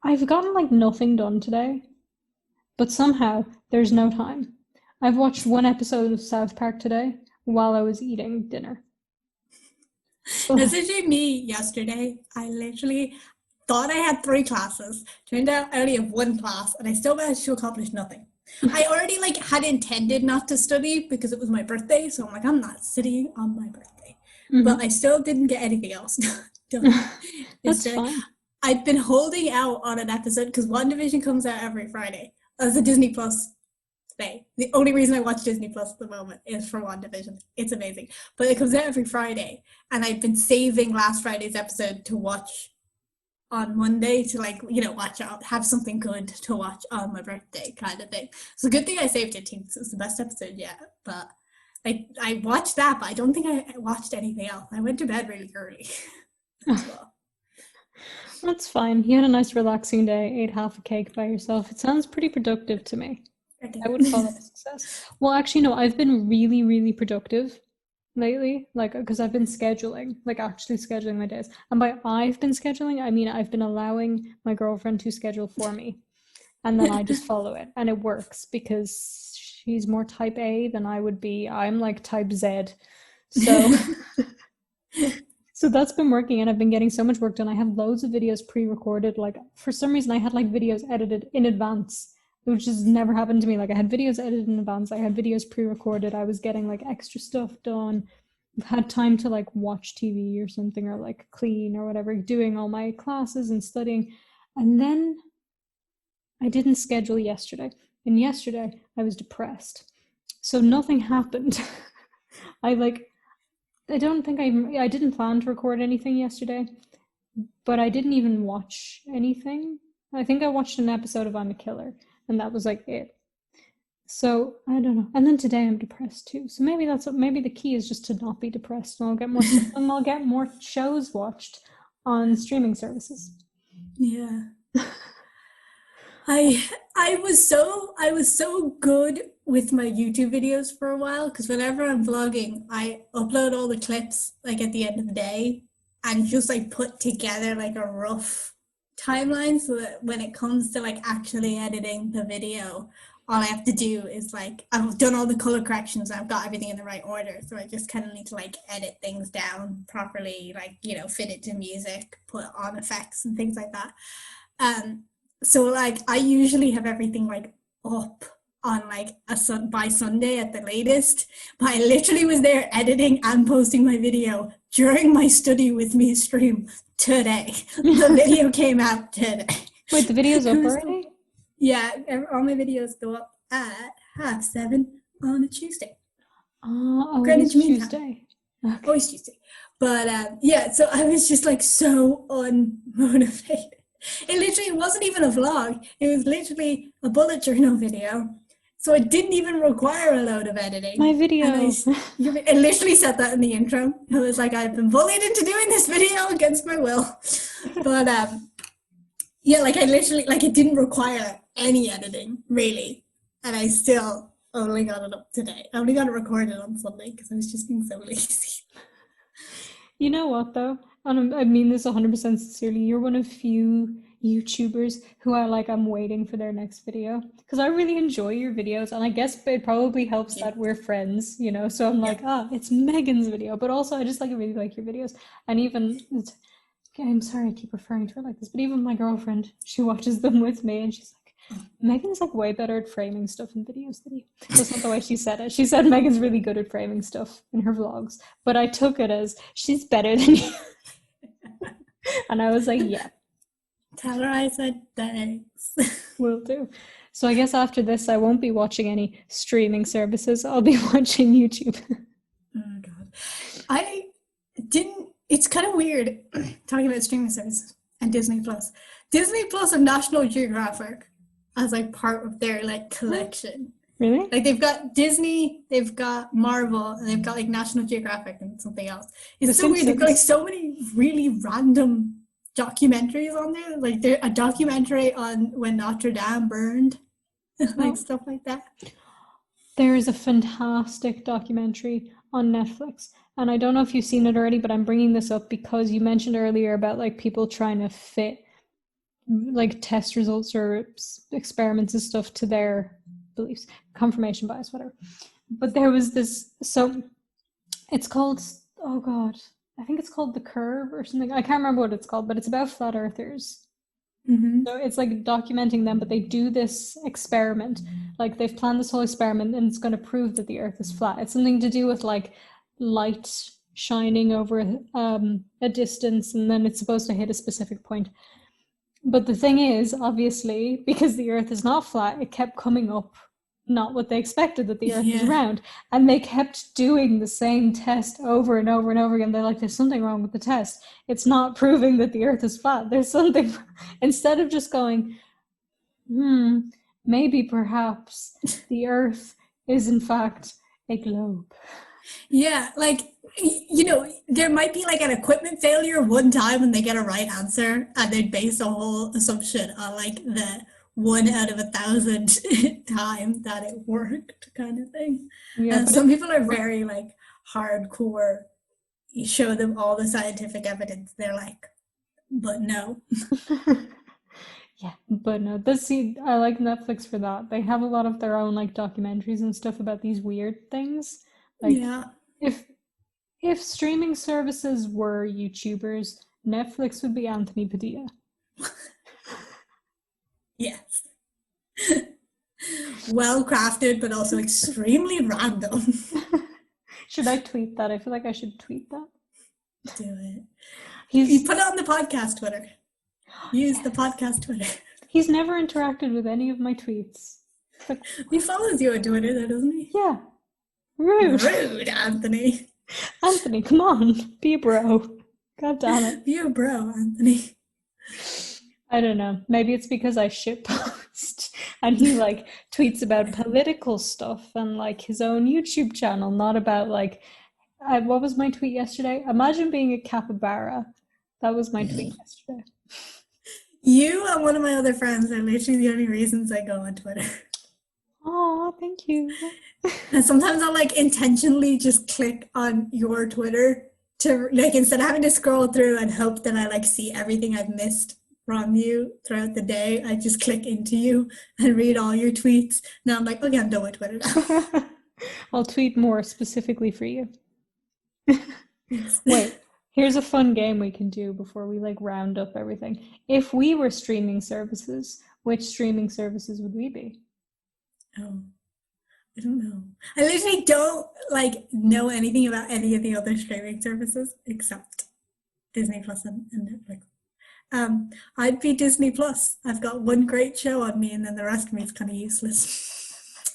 I've gotten like nothing done today, but somehow there's no time. I've watched one episode of South Park today while I was eating dinner. That's literally me yesterday. I literally thought I had 3 classes. Turned out I only have 1 class, and I still managed to accomplish nothing. I already like had intended not to study because it was my birthday, so I'm like, I'm not studying on my birthday. But I still didn't get anything else done. That's fine. I've been holding out on an episode because WandaVision comes out every Friday. As a Disney Plus today. The only reason I watch Disney Plus at the moment is for WandaVision. It's amazing. But it comes out every Friday. And I've been saving last Friday's episode to watch on Monday to like, watch out, have something good to watch on my birthday kind of thing. So good thing I saved it too, because it's the best episode yet. But I watched that, but I don't think I watched anything else. I went to bed really early as well. That's fine. You had a nice relaxing day, ate half a cake by yourself. It sounds pretty productive to me. I would call it a success. Well, actually, no, I've been really, really productive lately, like, because I've been scheduling, like actually scheduling my days. And by I've been scheduling, I mean I've been allowing my girlfriend to schedule for me, and then I just follow it, and it works because she's more type A than I would be. I'm like type Z, so so that's been working, and I've been getting so much work done. I have loads of videos pre-recorded. Like for some reason, I had like videos edited in advance, which has never happened to me. Like I had videos edited in advance. I had videos pre-recorded. I was getting like extra stuff done. I've had time to like watch TV or something, or like clean or whatever, doing all my classes and studying. And then I didn't schedule yesterday. And yesterday I was depressed. So nothing happened. I don't think I didn't plan to record anything yesterday, but I didn't even watch anything. I think I watched an episode of I'm a Killer, and that was like it. So I don't know. And then today I'm depressed too. So maybe the key is just to not be depressed, and I'll get more and I'll get more shows watched on streaming services. Yeah. I was so good with my YouTube videos for a while, because whenever I'm vlogging, I upload all the clips like at the end of the day and just like put together like a rough timeline, so that when it comes to like actually editing the video, all I have to do is like, I've done all the color corrections, I've got everything in the right order, so I just kind of need to like edit things down properly, like, you know, fit it to music, put on effects and things like that. So like I usually have everything like up on like by Sunday at the latest, but I literally was there editing and posting my video during my study with me stream today. The video came out today. Wait, the video's up already? Yeah, all my videos go up at 7:30 on a Tuesday. Oh, Greenwich it's Mean Time. Tuesday. Okay. Always Tuesday. But yeah, so I was just like so unmotivated. It literally wasn't even a vlog. It was literally a bullet journal video. So it didn't even require a load of editing. My video. I literally said that in the intro. It was like, I've been bullied into doing this video against my will. But yeah, like I literally, like it didn't require any editing, really. And I still only got it up today. I only got it recorded on Sunday because I was just being so lazy. You know what, though? And I mean this 100% sincerely. You're one of few YouTubers who I'm waiting for their next video. Because I really enjoy your videos, and I guess it probably helps that we're friends, you know? So I'm like, it's Megan's video. But also, I just really like your videos. And even, I'm sorry I keep referring to her like this, but even my girlfriend, she watches them with me, and she's like, Megan's way better at framing stuff in videos than you. That's not the way she said it. She said Megan's really good at framing stuff in her vlogs, but I took it as she's better than you. And I was like, yeah. Tell her I said thanks. Will do. So I guess after this, I won't be watching any streaming services. I'll be watching YouTube. Oh God. It's kind of weird talking about streaming services and Disney Plus. Disney Plus and National Geographic as part of their collection. Really? They've got Disney, they've got Marvel, and they've got National Geographic and something else. It's so weird. They've got so many really random documentaries on there. There's a documentary on when Notre Dame burned, stuff like that. There is a fantastic documentary on Netflix, and I don't know if you've seen it already, but I'm bringing this up because you mentioned earlier about people trying to fit test results or experiments and stuff to their beliefs, confirmation bias, whatever. But there was this, so it's called, oh God, I think it's called The Curve or something. I can't remember what it's called, but it's about flat earthers. Mm-hmm. So it's documenting them, but they do this experiment. They've planned this whole experiment, and it's going to prove that the earth is flat. It's something to do with light shining over a distance, and then it's supposed to hit a specific point. But the thing is, obviously, because the earth is not flat, it kept coming up not what they expected, that the earth is round. And they kept doing the same test over and over and over again. They're like, there's something wrong with the test. It's not proving that the earth is flat. There's something, instead of just going, maybe perhaps the earth is in fact a globe. Yeah, there might be an equipment failure one time and they get a right answer, and they base a whole assumption on the 1 out of 1,000 time that it worked kind of thing. Yeah, and some people are very hardcore, you show them all the scientific evidence, they're like, but no. Yeah, but no, I like Netflix for that. They have a lot of their own like documentaries and stuff about these weird things. Like Yeah. if if streaming services were YouTubers, Netflix would be Anthony Padilla. Yes. Well crafted, but also extremely random. Should I tweet that? I feel like I should tweet that. Do it. He's You put it on the podcast Twitter. Use the podcast Twitter. he's never interacted with any of my tweets. Like, He follows you on Twitter, though, doesn't he? yeah. Rude. Rude, Anthony. Anthony, come on. Be a bro. God damn it. Be a bro, Anthony. I don't know. Maybe it's because I shitpost and he like tweets about political stuff and like his own YouTube channel, not about like what was my tweet yesterday? Imagine being a capybara. That was my tweet yesterday. You and one of my other friends are literally the only reasons I go on Twitter. Oh, thank you. And sometimes I'll like intentionally just click on your Twitter to like, instead of having to scroll through and hope that I like see everything I've missed from you throughout the day, I just click into you and read all your tweets. Now I'm like, okay, I'm done with Twitter now. I'll tweet more specifically for you. Wait, here's a fun game we can do before we like round up everything. If we were streaming services, which streaming services would we be? Oh, I don't know. I literally don't like know anything about any of the other streaming services except Disney Plus and Netflix. I'd be Disney Plus. I've got one great show on me, and then the rest of me is kind of useless.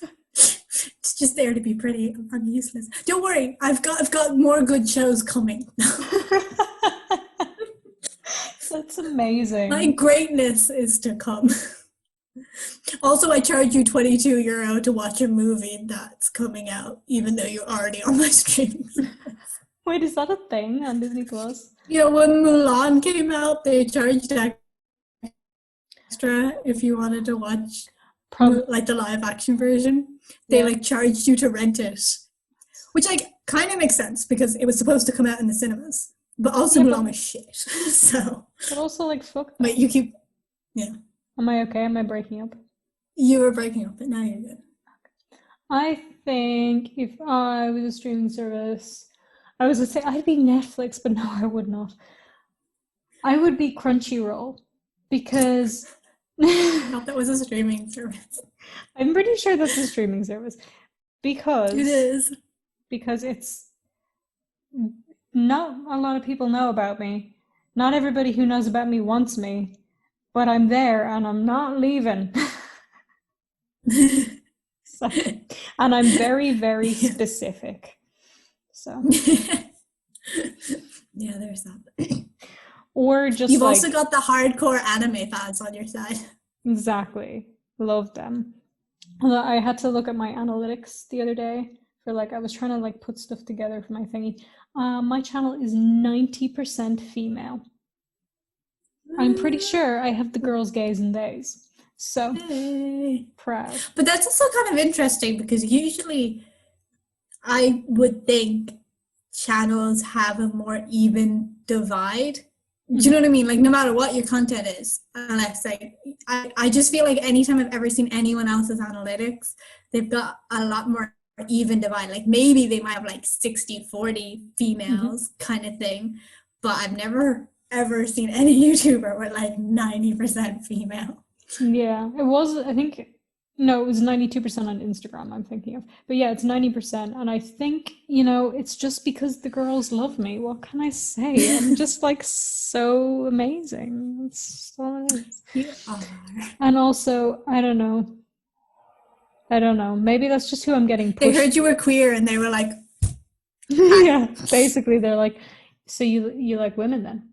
It's just there to be pretty. I'm useless. Don't worry. I've got more good shows coming. That's amazing. My greatness is to come. Also, I charge you €22 to watch a movie that's coming out, even though you're already on my streaming service. Wait, is that a thing on Disney Plus? Yeah, when Mulan came out, they charged extra if you wanted to watch like the live action version. They like charged you to rent it, which like kind of makes sense because it was supposed to come out in the cinemas, but also Mulan was shit. So, but also like fuck. Wait, you keep, yeah. Am I okay? Am I breaking up? You were breaking up, but now you're good. I think if I was a streaming service, I was gonna say I'd be Netflix, but no, I would not. I would be Crunchyroll because I thought that was a streaming service. I'm pretty sure that's a streaming service because it is. Because it's not a lot of people know about me. Not everybody who knows about me wants me, but I'm there and I'm not leaving. So, and I'm very, very specific. So yeah, there's that. Or just you've also got the hardcore anime fans on your side. Exactly. Love them. I had to look at my analytics the other day for like I was trying to like put stuff together for my thingy. My channel is 90% female. I'm pretty sure I have the girls, gays, and theys. So proud. But that's also kind of interesting because usually I would think channels have a more even divide. Do you know what I mean? Like no matter what your content is, unless like I just feel like anytime I've ever seen anyone else's analytics, they've got a lot more even divide. Like maybe they might have like 60-40 females kind of thing, but I've never ever seen any YouTuber with like 90% female. Yeah, it was, I think, no, it was 92% on Instagram I'm thinking of. But yeah, it's 90%. And I think, you know, it's just because the girls love me. What can I say? I'm just like so amazing. That's all it is. You are. And also, I don't know. Maybe that's just who I'm getting pushed. They heard you were queer and they were like, yeah, basically they're like, so you like women then?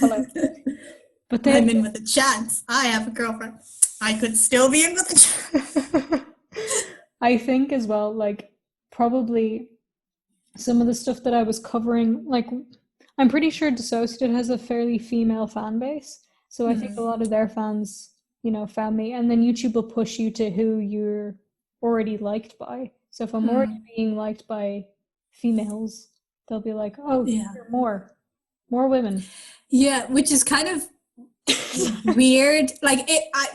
But I'm in with a chance. I have a girlfriend. I could still be in with a chance. I think as well, like probably some of the stuff that I was covering, like I'm pretty sure Dissociated has a fairly female fan base. So I think a lot of their fans, you know, found me. And then YouTube will push you to who you're already liked by. So if I'm already being liked by females, they'll be like, oh, Yeah. more women. Yeah, which is kind of weird. Like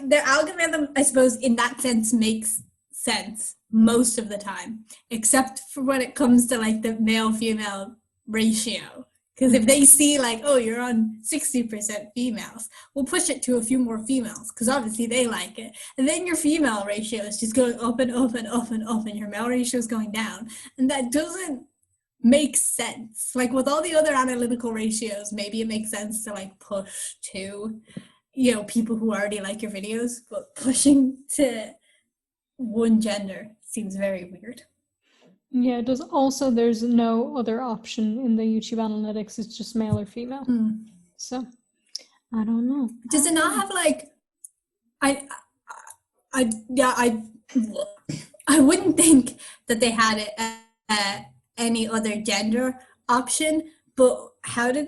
their algorithm, I suppose, in that sense makes sense most of the time, except for when it comes to like the male female ratio. Because if they see like, oh, you're on 60% females, we'll push it to a few more females because obviously they like it. And then your female ratio is just going up and up and up and up, and your male ratio is going down. And that doesn't make sense. Like with all the other analytical ratios, maybe it makes sense to like push to, people who already like your videos, but pushing to one gender seems very weird. Yeah, it does. Also, there's no other option in the YouTube analytics. It's just male or female. So, I don't know. Does it not have like, I wouldn't think that they had it any other gender option, but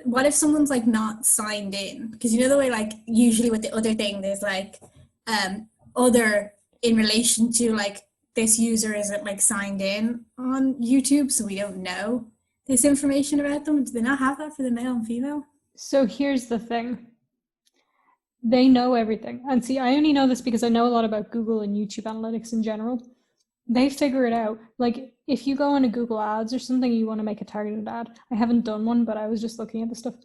what if someone's like not signed in? Because the way like usually with the other thing, there's like other in relation to like this user isn't like signed in on YouTube, so we don't know this information about them. Do they not have that for the male and female? So here's the thing. They know everything. And see, I only know this because I know a lot about Google and YouTube analytics in general. They figure it out. Like if you go into Google Ads or something, you want to make a targeted ad. I haven't done one, but I was just looking at the stuff.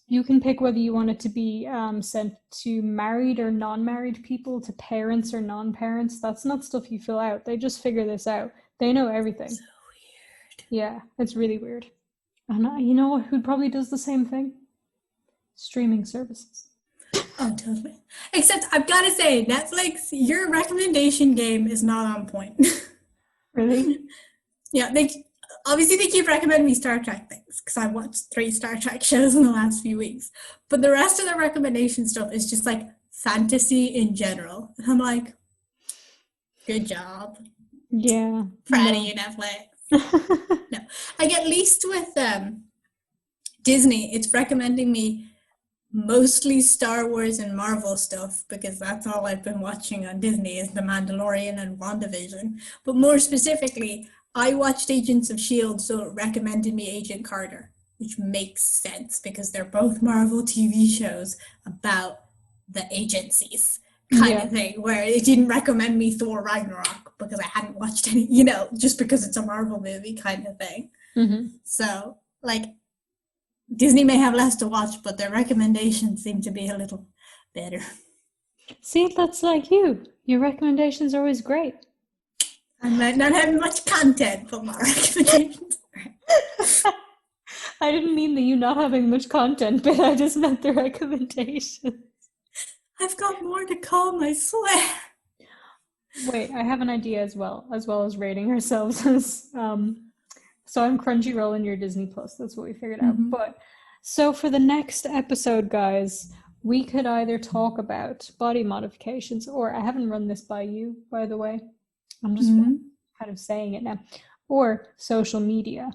You can pick whether you want it to be sent to married or non-married people, to parents or non-parents. That's not stuff you fill out. They just figure this out. They know everything. So weird. Yeah, it's really weird. And you know who probably does the same thing? Streaming services. Oh, totally. Except I've got to say, Netflix, your recommendation game is not on point. Really? Yeah, they keep recommending me Star Trek things because I watched 3 Star Trek shows in the last few weeks. But the rest of the recommendation stuff is just like fantasy in general. And I'm like, good job. Yeah. Proud of you, Netflix. No, like at least with Disney, it's recommending me mostly Star Wars and Marvel stuff because that's all I've been watching on Disney is The Mandalorian and WandaVision. But more specifically, I watched Agents of S.H.I.E.L.D., so it recommended me Agent Carter, which makes sense because they're both Marvel TV shows about the agencies kind of thing, where it didn't recommend me Thor Ragnarok because I hadn't watched any, just because it's a Marvel movie kind of thing. Mm-hmm. So, like, Disney may have less to watch, but their recommendations seem to be a little better. See, that's like you. Your recommendations are always great. I might not have much content, but my recommendations. I didn't mean that you not having much content, but I just meant the recommendations. I've got more to come, I swear. Wait, I have an idea as well as rating ourselves as so I'm Crunchyroll and you're Disney Plus. That's what we figured out. But so for the next episode, guys, we could either talk about body modifications, or I haven't run this by you, by the way. I'm just kind of saying it now, or social media.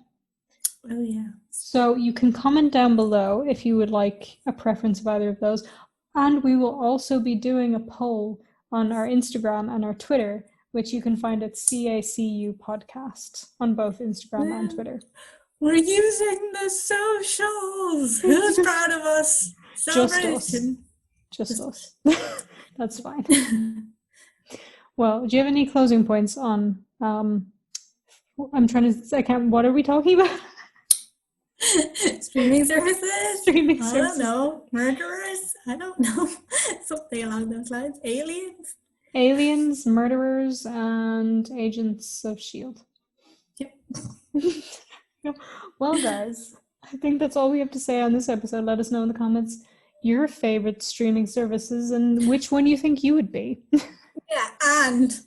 Oh yeah. So you can comment down below if you would like a preference of either of those. And we will also be doing a poll on our Instagram and our Twitter, which you can find at CACU Podcast on both Instagram and Twitter. We're using the socials. Who's proud of us? Celebration. Just us. That's fine. Well, do you have any closing points on what are we talking about? Streaming services? I don't know. Murderers? I don't know. Something along those lines. Aliens, murderers, and agents of S.H.I.E.L.D. Yep. Well, guys, I think that's all we have to say on this episode. Let us know in the comments your favorite streaming services and which one you think you would be. Yeah, and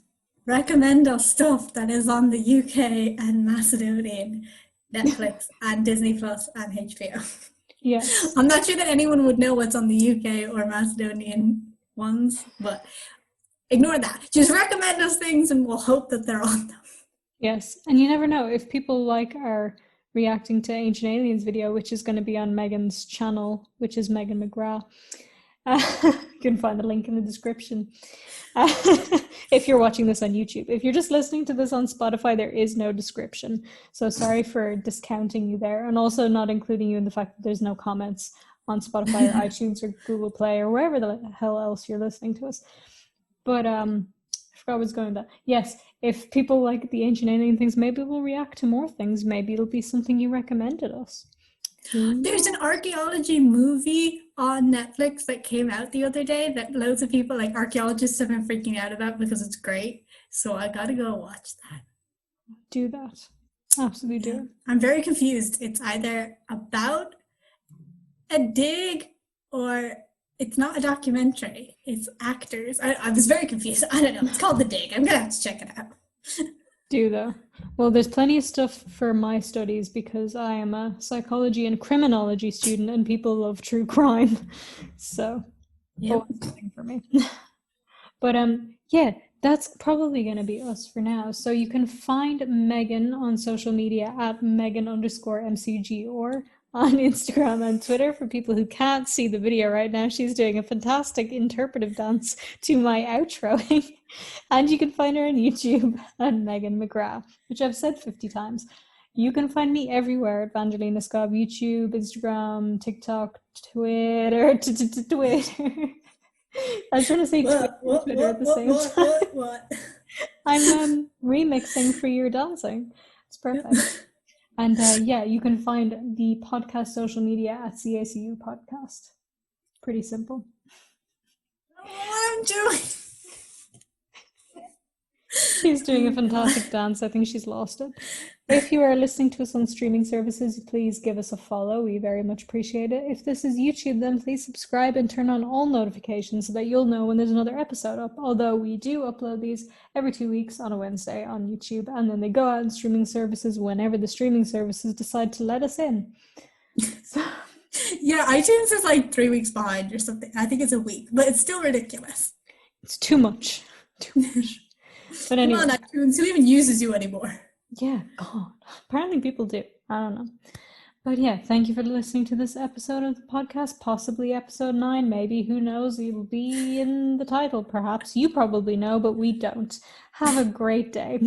recommend us stuff that is on the UK and Macedonian Netflix and Disney Plus and HBO. Yes. I'm not sure that anyone would know what's on the UK or Macedonian ones, but ignore that. Just recommend us things and we'll hope that they're on them. Yes, and you never know. If people like our reacting to Ancient Aliens video, which is going to be on Megan's channel, which is Megan McGrath, You can find the link in the description. If you're watching this on YouTube. If you're just listening to this on Spotify, there is no description. So sorry for discounting you there, and also not including you in the fact that there's no comments on Spotify or iTunes or Google Play or wherever the hell else you're listening to us. But I forgot what was going on. Yes, if people like the Ancient Alien things, maybe we'll react to more things. Maybe it'll be something you recommended us. There's an archaeology movie on Netflix that came out the other day that loads of people, like archaeologists, have been freaking out about because it's great. So I gotta go watch that. Do that. Absolutely do it. I'm very confused. It's either about a dig or it's not a documentary. It's actors. I was very confused. I don't know. It's called The Dig. I'm gonna have to check it out. Do though. Well, there's plenty of stuff for my studies because I am a psychology and criminology student and people love true crime. So, Yep. something for me. But yeah, that's probably going to be us for now. So you can find Megan on social media at Megan_MCG or on Instagram and Twitter. For people who can't see the video right now, she's doing a fantastic interpretive dance to my outro. And you can find her on YouTube at Megan McGrath, which I've said 50 times. You can find me everywhere at Vangelina Scob, YouTube, Instagram, TikTok, Twitter. Twitter. I was trying to say Twitter at the same time. What? I'm remixing for your dancing. It's perfect. And yeah, you can find the podcast social media at CACU Podcast. Pretty simple. I don't know what I'm doing. She's doing a fantastic dance. I think she's lost it. If you are listening to us on streaming services, please give us a follow. We very much appreciate it. If this is YouTube, then please subscribe and turn on all notifications so that you'll know when there's another episode up. Although we do upload these every 2 weeks on a Wednesday on YouTube, and then they go out in streaming services whenever the streaming services decide to let us in. So, yeah, iTunes is like 3 weeks behind or something. I think it's a week, but it's still ridiculous. It's too much. Too much. But anyway. Come on, iTunes. Who even uses you anymore? Yeah, God. Apparently people do. I don't know. But yeah, thank you for listening to this episode of the podcast. Possibly episode 9, maybe. Who knows? It'll be in the title, perhaps. You probably know, but we don't. Have a great day.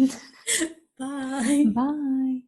Bye. Bye.